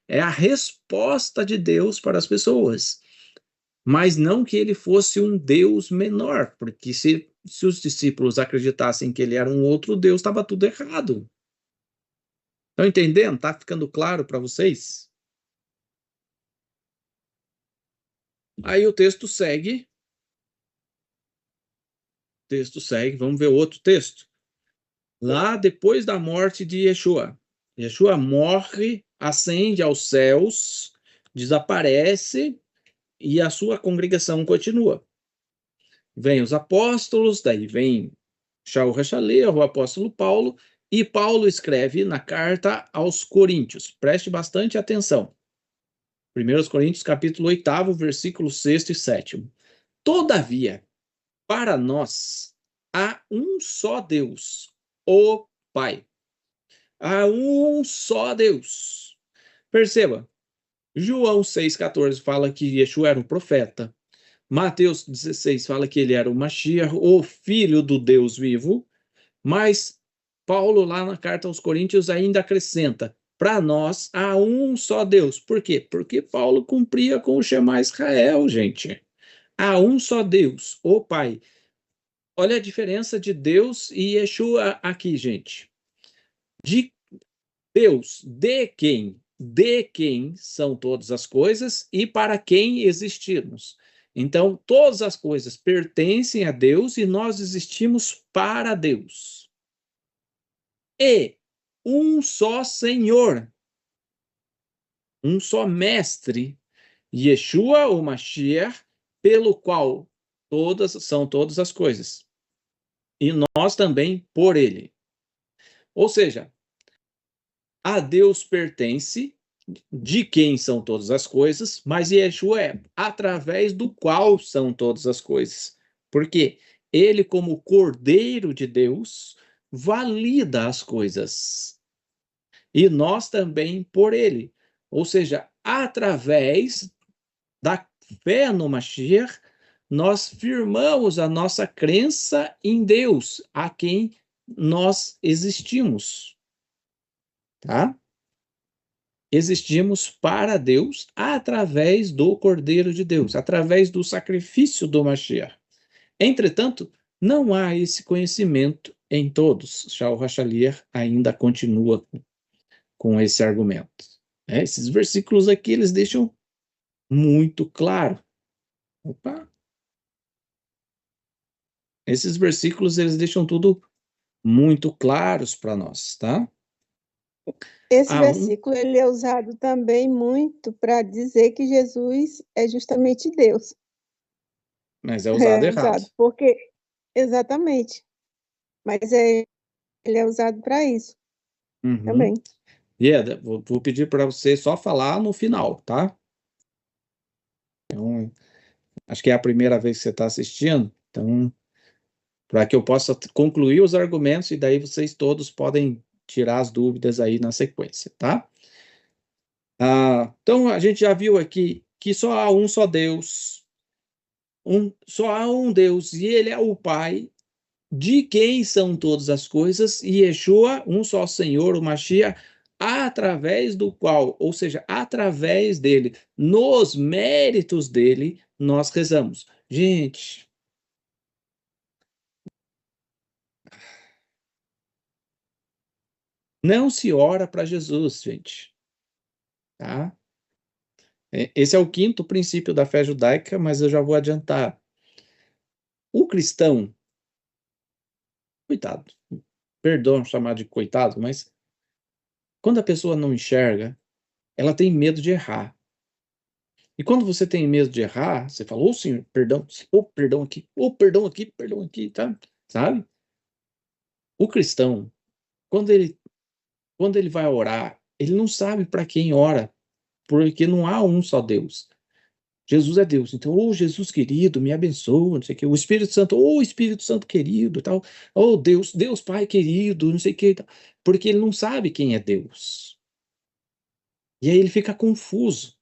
É a resposta de Deus para as pessoas. Mas não que ele fosse um Deus menor, porque se os discípulos acreditassem que ele era um outro Deus, estava tudo errado. Estão entendendo? Está ficando claro para vocês? Aí o texto segue. Vamos ver o outro texto. Lá depois da morte de Yeshua. Yeshua morre, ascende aos céus, desaparece e a sua congregação continua. Vem os apóstolos, daí vem Shaul Hachaliah, o apóstolo Paulo, e Paulo escreve na carta aos Coríntios. Preste bastante atenção. 1 Coríntios, capítulo 8, versículo 6 e 7. Todavia, para nós, há um só Deus, o Pai. Há um só Deus. Perceba, João 6,14 fala que Yeshua era um profeta. Mateus 16 fala que ele era o Mashiach, o filho do Deus vivo. Mas Paulo, lá na carta aos Coríntios, ainda acrescenta: para nós há um só Deus. Por quê? Porque Paulo cumpria com o Shema Israel, gente. Há um só Deus, o Pai. Olha a diferença de Deus e Yeshua aqui, gente. De Deus, de quem? De quem são todas as coisas e para quem existirmos. Então, todas as coisas pertencem a Deus e nós existimos para Deus. E um só Senhor, um só Mestre, Yeshua, o Mashiach, pelo qual são todas as coisas. E nós também por ele. Ou seja, a Deus pertence, de quem são todas as coisas, mas Yeshua é através do qual são todas as coisas. Porque ele, como Cordeiro de Deus, valida as coisas. E nós também por ele. Ou seja, através da fé no Mashiach, nós firmamos a nossa crença em Deus, a quem nós existimos. Tá? Existimos para Deus através do Cordeiro de Deus, através do sacrifício do Mashiach. Entretanto, não há esse conhecimento em todos. Shaul Hachaliah ainda continua com esse argumento. Esses versículos aqui, eles deixam muito claro. Opa! Esses versículos, eles deixam tudo muito claros para nós, tá? Esse versículo ele é usado também muito para dizer que Jesus é justamente Deus. Mas é usado errado. Porque, exatamente. Mas ele é usado para isso também. Ieda, vou pedir para você só falar no final, tá? Então, acho que é a primeira vez que você está assistindo, então, para que eu possa concluir os argumentos e daí vocês todos podem tirar as dúvidas aí na sequência, tá? Então, a gente já viu aqui que só há um só Deus, só há um Deus, e ele é o Pai, de quem são todas as coisas, e Yeshua, um só Senhor, o Mashiach, através do qual, ou seja, através dele, nos méritos dele, nós rezamos. Gente, não se ora para Jesus, gente. Tá? Esse é o quinto princípio da fé judaica, mas eu já vou adiantar. O cristão, coitado, perdão chamar de coitado, mas quando a pessoa não enxerga, ela tem medo de errar. E quando você tem medo de errar, você fala, Senhor, perdão, perdão aqui, perdão aqui, tá? Sabe? O cristão, quando ele vai orar, ele não sabe para quem ora, porque não há um só Deus. Jesus é Deus. Então, Jesus querido, me abençoa, não sei o que. O Espírito Santo, Espírito Santo querido, tal. Deus Pai querido, não sei o que, tal. Porque ele não sabe quem é Deus. E aí ele fica confuso.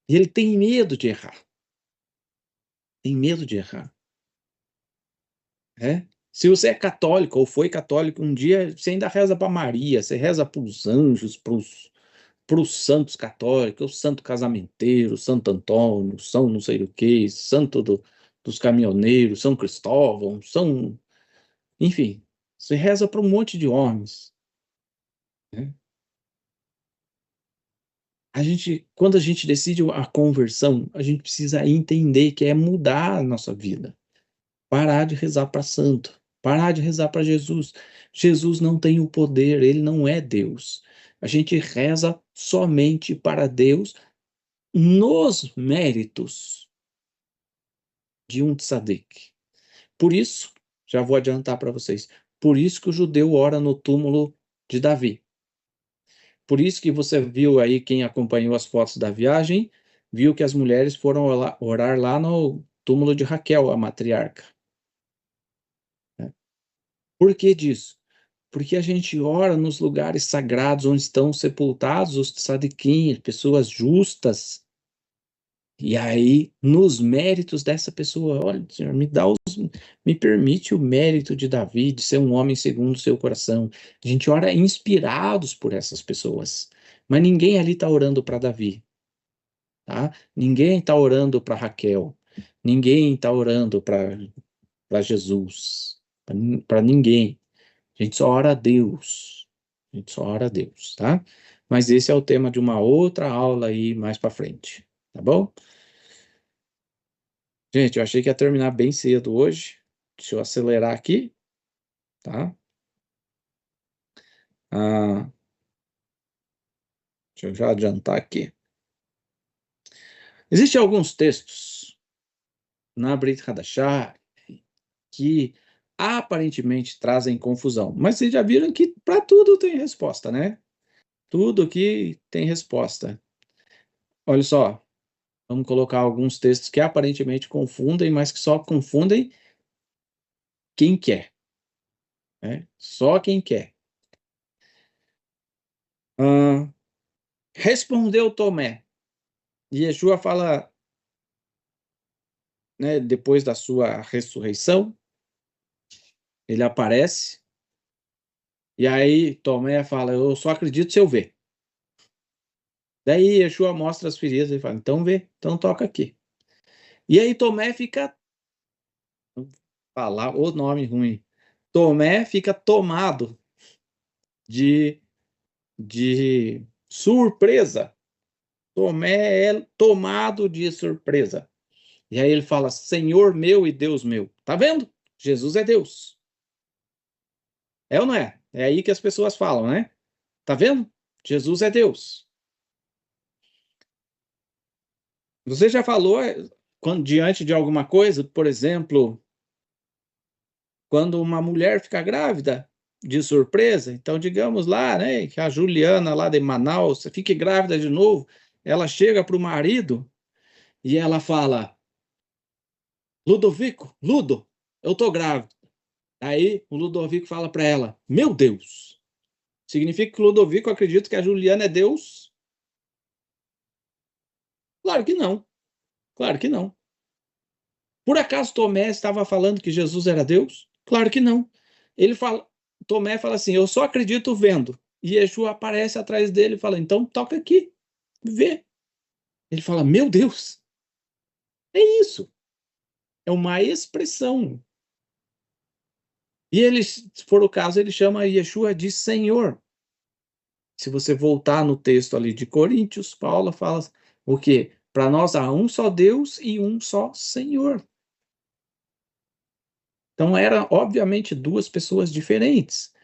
E ele tem medo de errar. Tem medo de errar. Se você é católico ou foi católico um dia, você ainda reza para Maria, você reza para os anjos, para os santos católicos, o santo casamenteiro, Santo Antônio, São não sei o que, santo dos caminhoneiros, São Cristóvão, enfim, você reza para um monte de homens. Quando a gente decide a conversão, a gente precisa entender que é mudar a nossa vida. Parar de rezar para santo, parar de rezar para Jesus. Jesus não tem o poder, ele não é Deus. A gente reza somente para Deus nos méritos de um tzadik. Por isso, já vou adiantar para vocês, Por isso que o judeu ora no túmulo de Davi. Por isso que você viu aí, quem acompanhou as fotos da viagem, viu que as mulheres foram orar lá no túmulo de Raquel, a matriarca. Por que disso? Porque a gente ora nos lugares sagrados onde estão sepultados os tzadikim, pessoas justas. E aí, nos méritos dessa pessoa, olha, Senhor, me permite o mérito de Davi, de ser um homem segundo o seu coração. A gente ora inspirados por essas pessoas. Mas ninguém ali está orando para Davi, tá? Ninguém está orando para Raquel. Ninguém está orando para Jesus. Para ninguém. A gente só ora a Deus. A gente só ora a Deus, tá? Mas esse é o tema de uma outra aula aí mais para frente, tá bom? Gente, eu achei que ia terminar bem cedo hoje. Deixa eu acelerar aqui, tá? Deixa eu já adiantar aqui. Existem alguns textos na Brit Hadashah que aparentemente trazem confusão, mas vocês já viram que para tudo tem resposta, né? Tudo aqui tem resposta. Olha só, vamos colocar alguns textos que aparentemente confundem, mas que só confundem quem quer, né? Só quem quer. Respondeu Tomé. E Yeshua fala, né, depois da sua ressurreição, ele aparece, e aí Tomé fala, eu só acredito se eu ver. Daí Yeshua mostra as feridas e fala, então vê, então toca aqui. E aí Tomé fica, falar o nome ruim, Tomé fica tomado de surpresa. Tomé é tomado de surpresa. E aí ele fala, Senhor meu e Deus meu. Tá vendo? Jesus é Deus. É ou não é? É aí que as pessoas falam, né? Tá vendo? Jesus é Deus. Você já falou, quando diante de alguma coisa, por exemplo, quando uma mulher fica grávida de surpresa, então digamos lá, né, que a Juliana lá de Manaus fique grávida de novo, ela chega para o marido e ela fala, Ludovico, Ludo, eu tô grávida. Aí o Ludovico fala para ela, meu Deus, significa que o Ludovico acredita que a Juliana é Deus? Claro que não. Claro que não. Por acaso Tomé estava falando que Jesus era Deus? Claro que não. Tomé fala assim, eu só acredito vendo. E Yeshua aparece atrás dele e fala, então toca aqui, vê. Ele fala, meu Deus, é isso. É uma expressão. E ele, se for o caso, ele chama Yeshua de Senhor. Se você voltar no texto ali de Coríntios, Paulo fala o quê? Para nós há um só Deus e um só Senhor. Então, eram, obviamente, duas pessoas diferentes.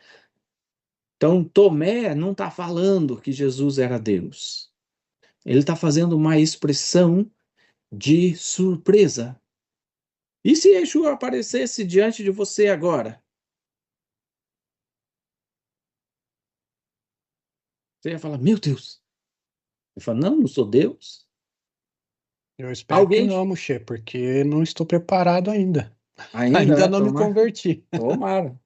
Então, Tomé não está falando que Jesus era Deus. Ele está fazendo uma expressão de surpresa. E se Yeshua aparecesse diante de você agora? Você ia falar, meu Deus. Ele fala, não sou Deus. Eu espero Alguém... que não, Moshe, porque não estou preparado ainda. Ainda né? Não me converti. Tomara.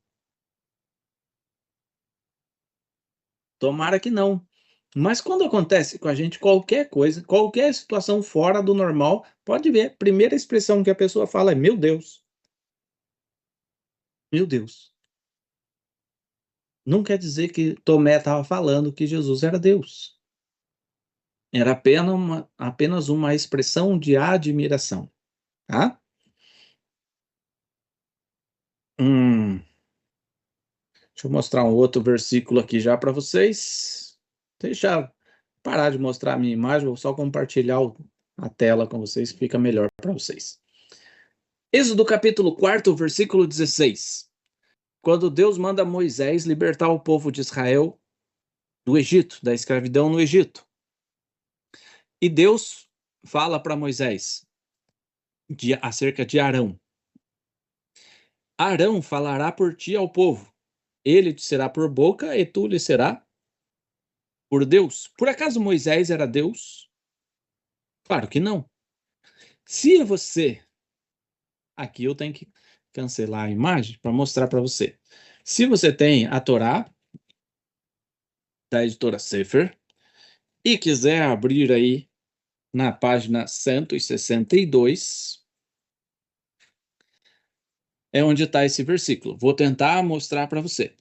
Tomara que não. Mas quando acontece com a gente qualquer coisa, qualquer situação fora do normal, pode ver, a primeira expressão que a pessoa fala é meu Deus. Meu Deus. Não quer dizer que Tomé estava falando que Jesus era Deus. Era apenas uma expressão de admiração. Tá? Deixa eu mostrar um outro versículo aqui já para vocês. Deixa eu parar de mostrar a minha imagem, vou só compartilhar a tela com vocês, fica melhor para vocês. Êxodo capítulo 4, versículo 16. Quando Deus manda Moisés libertar o povo de Israel do Egito, da escravidão no Egito. E Deus fala para Moisés acerca de Arão. Arão falará por ti ao povo, Ele te será por boca e tu lhe será por Deus. Por acaso Moisés era Deus? Claro que não. Se você... Aqui eu tenho que cancelar a imagem para mostrar para você. Se você tem a Torá, da editora Sefer, e quiser abrir aí na página 162, é onde está esse versículo. Vou tentar mostrar para você.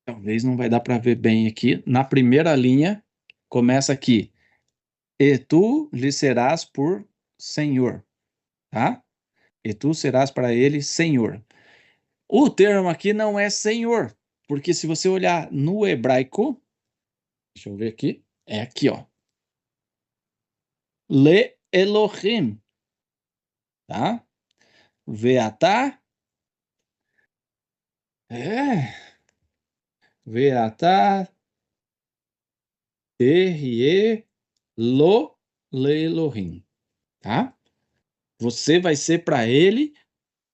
Talvez não vai dar para ver bem aqui. Na primeira linha, começa aqui. E tu lhe serás por Senhor, tá? E tu serás para ele Senhor. O termo aqui não é Senhor, porque se você olhar no hebraico, deixa eu ver aqui, é aqui, ó. Le Elohim, tá? Veatá, Veatá, Terie, Lo, Le Elohim, tá? Você vai ser para ele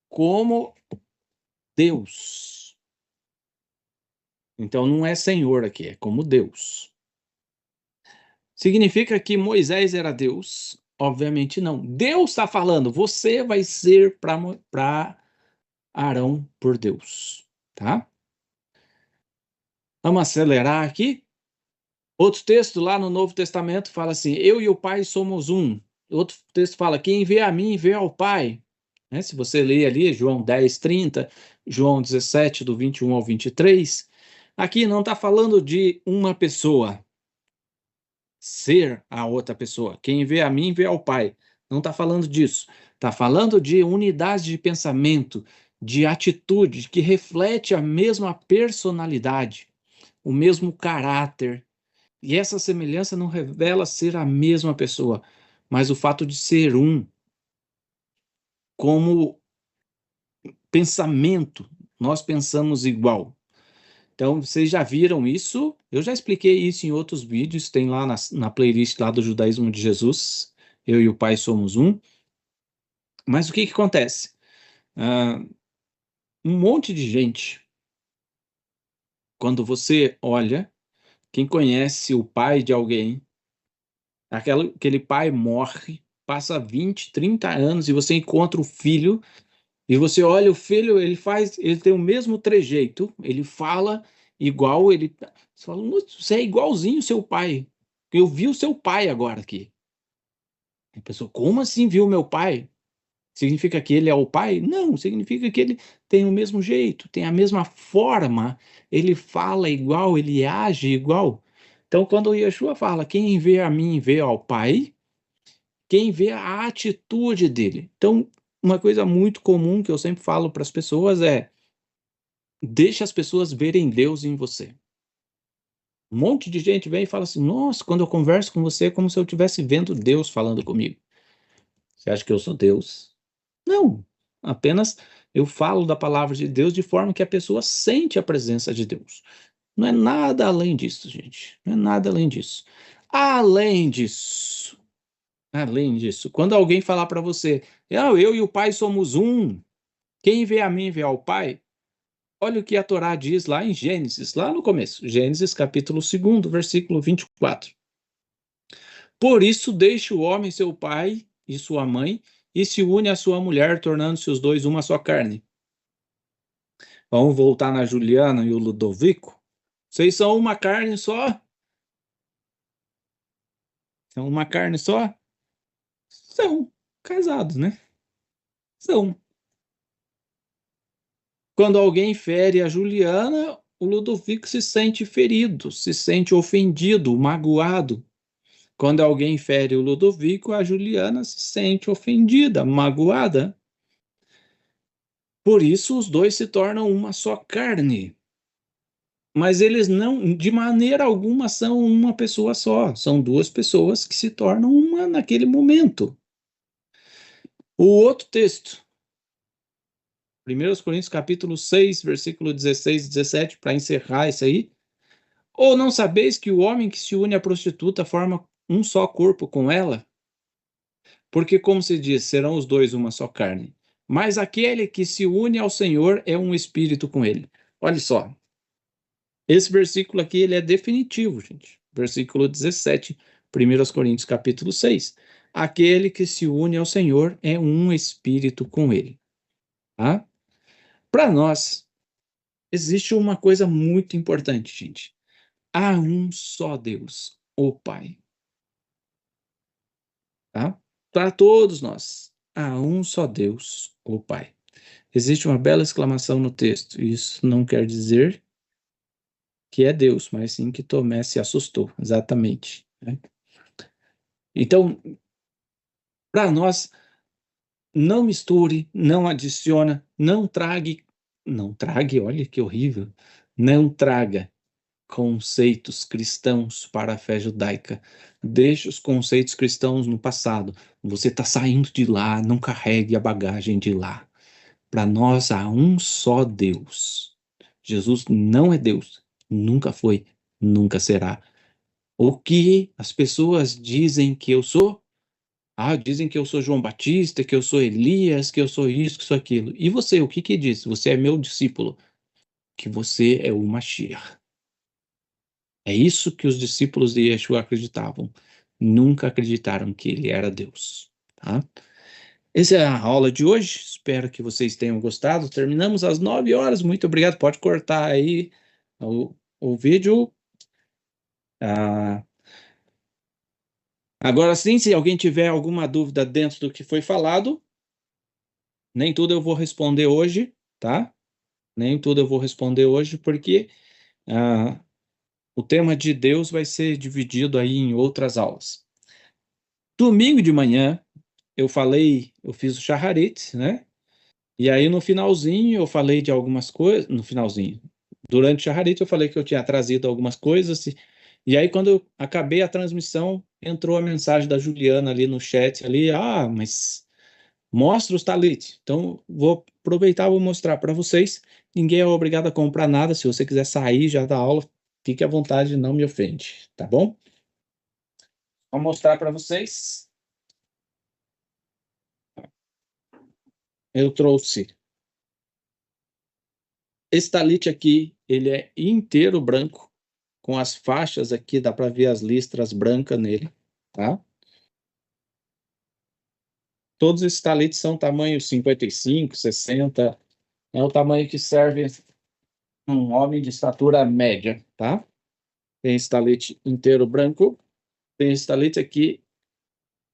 como Deus. Então não é Senhor aqui, é como Deus. Significa que Moisés era Deus? Obviamente não. Deus está falando, você vai ser para Arão por Deus, tá? Vamos acelerar aqui. Outro texto lá no Novo Testamento fala assim, eu e o Pai somos um. Outro texto fala, quem vê a mim, vê ao Pai. Né? Se você ler ali, João 10, 30, João 17, do 21 ao 23, aqui não está falando de uma pessoa, ser a outra pessoa. Quem vê a mim, vê ao Pai. Não está falando disso. Está falando de unidade de pensamento, de atitude, que reflete a mesma personalidade, o mesmo caráter. E essa semelhança não revela ser a mesma pessoa, mas o fato de ser um, como pensamento, nós pensamos igual. Então, vocês já viram isso? Eu já expliquei isso em outros vídeos, tem lá na playlist lá do Judaísmo de Jesus, eu e o Pai somos um. Mas o que acontece? Um monte de gente, quando você olha, quem conhece o pai de alguém, aquele pai morre, passa 20, 30 anos e você encontra o filho, e você olha o filho, ele tem o mesmo trejeito, ele fala igual, você fala, você é igualzinho o seu pai. Eu vi o seu pai agora aqui. A pessoa, como assim viu meu pai? Significa que ele é o pai? Não, significa que ele tem o mesmo jeito, tem a mesma forma, ele fala igual, ele age igual. Então, quando o Yeshua fala, quem vê a mim vê ao pai, quem vê a atitude dele. Então, uma coisa muito comum que eu sempre falo para as pessoas é, deixa as pessoas verem Deus em você. Um monte de gente vem e fala assim, nossa, quando eu converso com você é como se eu estivesse vendo Deus falando comigo. Você acha que eu sou Deus? Não, apenas eu falo da palavra de Deus de forma que a pessoa sente a presença de Deus. Não é nada além disso, gente. Não é nada além disso. Além disso, quando alguém falar para você, eu e o Pai somos um, quem vê a mim vê ao Pai, olha o que a Torá diz lá em Gênesis, lá no começo, Gênesis capítulo 2, versículo 24. Por isso deixe o homem seu pai e sua mãe, e se une à sua mulher, tornando-se os dois uma só carne. Vamos voltar na Juliana e o Ludovico? Vocês são uma carne só? São uma carne só? São casados, né? São. Quando alguém fere a Juliana, o Ludovico se sente ferido, se sente ofendido, magoado. Quando alguém fere o Ludovico, a Juliana se sente ofendida, magoada. Por isso, os dois se tornam uma só carne. Mas eles não, de maneira alguma, são uma pessoa só. São duas pessoas que se tornam uma naquele momento. O outro texto, 1 Coríntios capítulo 6, versículo 16 e 17, para encerrar isso aí. Ou não sabeis que o homem que se une à prostituta forma um só corpo com ela? Porque, como se diz, serão os dois uma só carne. Mas aquele que se une ao Senhor é um espírito com ele. Olha só, esse versículo aqui ele é definitivo, gente. Versículo 17, 1 Coríntios capítulo 6. Aquele que se une ao Senhor é um espírito com ele. Tá? Para nós, existe uma coisa muito importante, gente. Há um só Deus, o Pai. Tá? Para todos nós, há um só Deus, o Pai. Existe uma bela exclamação no texto. Isso não quer dizer que é Deus, mas sim que Tomé se assustou, exatamente. Né? Então, para nós, não misture, não adiciona, não trague, olha que horrível, não traga conceitos cristãos para a fé judaica. Deixe os conceitos cristãos no passado. Você está saindo de lá, não carregue a bagagem de lá. Para nós há um só Deus. Jesus não é Deus, nunca foi, nunca será. O que as pessoas dizem que eu sou? Ah, dizem que eu sou João Batista, que eu sou Elias, que eu sou isso, que sou aquilo. E você, o que diz? Você é meu discípulo, que você é o Mashiach. É isso que os discípulos de Yeshua acreditavam. Nunca acreditaram que ele era Deus. Tá? Essa é a aula de hoje. Espero que vocês tenham gostado. Terminamos às 9 horas. Muito obrigado. Pode cortar aí o vídeo. Agora sim, se alguém tiver alguma dúvida dentro do que foi falado, nem tudo eu vou responder hoje, tá? Nem tudo eu vou responder hoje, porque o tema de Deus vai ser dividido aí em outras aulas. Domingo de manhã, eu fiz o Shacharit, né? E aí no finalzinho eu falei de algumas coisas, durante o Shacharit eu falei que eu tinha trazido algumas coisas, e aí quando eu acabei a transmissão, entrou a mensagem da Juliana ali no chat, ali, mas mostra os talit. Então, vou aproveitar e vou mostrar para vocês. Ninguém é obrigado a comprar nada, se você quiser sair já da aula, fique à vontade, não me ofende, tá bom? Vou mostrar para vocês. Eu trouxe esse talit aqui, ele é inteiro branco, com as faixas aqui, dá para ver as listras brancas nele, tá? Todos esses talites são tamanho 55, 60, é o tamanho que serve um homem de estatura média, tá? Tem esse talit inteiro branco, tem esse talit aqui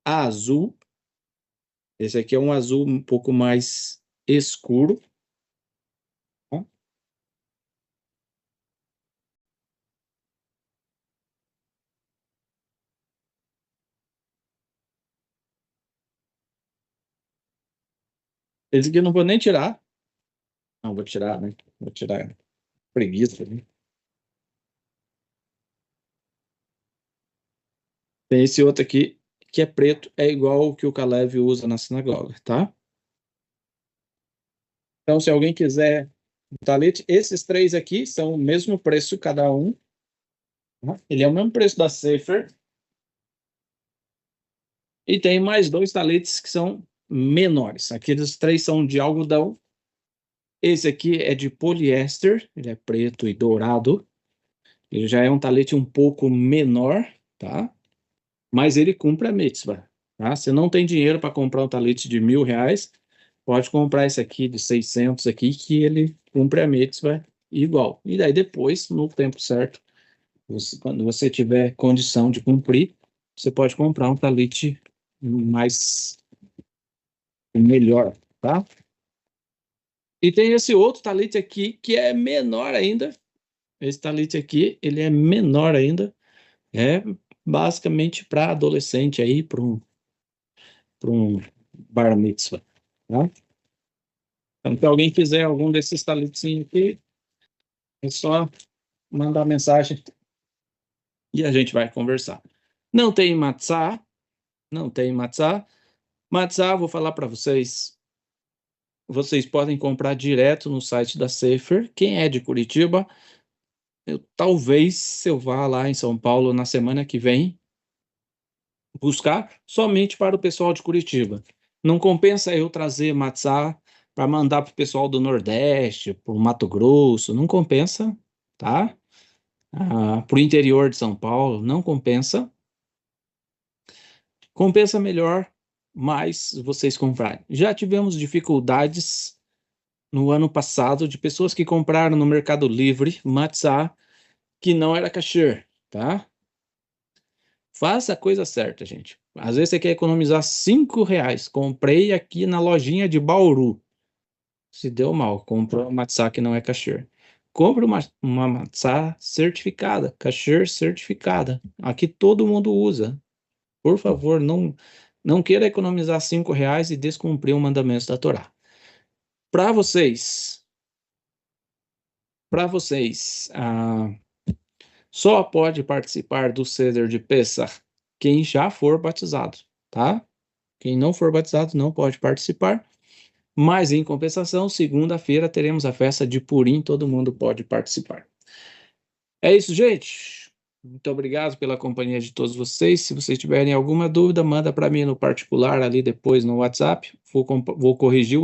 azul, esse aqui é um azul um pouco mais escuro, tá? Esse aqui eu não vou nem tirar. Não, vou tirar, né? Vou tirar. Preguiça, né? Tem esse outro aqui, que é preto, é igual o que o Caleb usa na sinagoga, tá? Então, se alguém quiser um talit, esses três aqui são o mesmo preço cada um. Tá? Ele é o mesmo preço da Sefer. E tem mais dois talites que são menores. Aqueles três são de algodão. Esse aqui é de poliéster, ele é preto e dourado. Ele já é um talete um pouco menor, tá? Mas ele cumpre a mitzvah, tá? Você não tem dinheiro para comprar um talete de R$1.000, pode comprar esse aqui de 600 aqui, que ele cumpre a mitzvah igual. E daí depois, no tempo certo, quando você tiver condição de cumprir, você pode comprar um talete mais melhor, tá? E tem esse outro talite aqui que é menor ainda. Esse talite aqui, ele é menor ainda. É basicamente para adolescente aí, para um bar mitzvah, tá? Então, se alguém quiser algum desses talitinhos aqui, é só mandar mensagem e a gente vai conversar. Não tem matzá, não tem matzá. Matzá, vou falar para vocês, vocês podem comprar direto no site da Sefer. Quem é de Curitiba, talvez eu vá lá em São Paulo na semana que vem buscar somente para o pessoal de Curitiba. Não compensa eu trazer matzá para mandar para o pessoal do Nordeste, para o Mato Grosso, não compensa, tá? Para o interior de São Paulo, não compensa. Compensa melhor, mais vocês comprarem. Já tivemos dificuldades no ano passado de pessoas que compraram no Mercado Livre matzá que não era kasher, tá? Faça a coisa certa, gente. Às vezes você quer economizar R$5. Comprei aqui na lojinha de Bauru. Se deu mal, comprou uma matzá que não é kasher. Compre uma matzá certificada, kasher certificada. Aqui todo mundo usa. Por favor, não queira economizar R$5 e descumprir o mandamento da Torá. Para vocês, só pode participar do Seder de Pessah quem já for batizado, tá? Quem não for batizado não pode participar. Mas, em compensação, segunda-feira teremos a festa de Purim, todo mundo pode participar. É isso, gente. Muito obrigado pela companhia de todos vocês. Se vocês tiverem alguma dúvida, manda para mim no particular ali depois no WhatsApp. Vou corrigir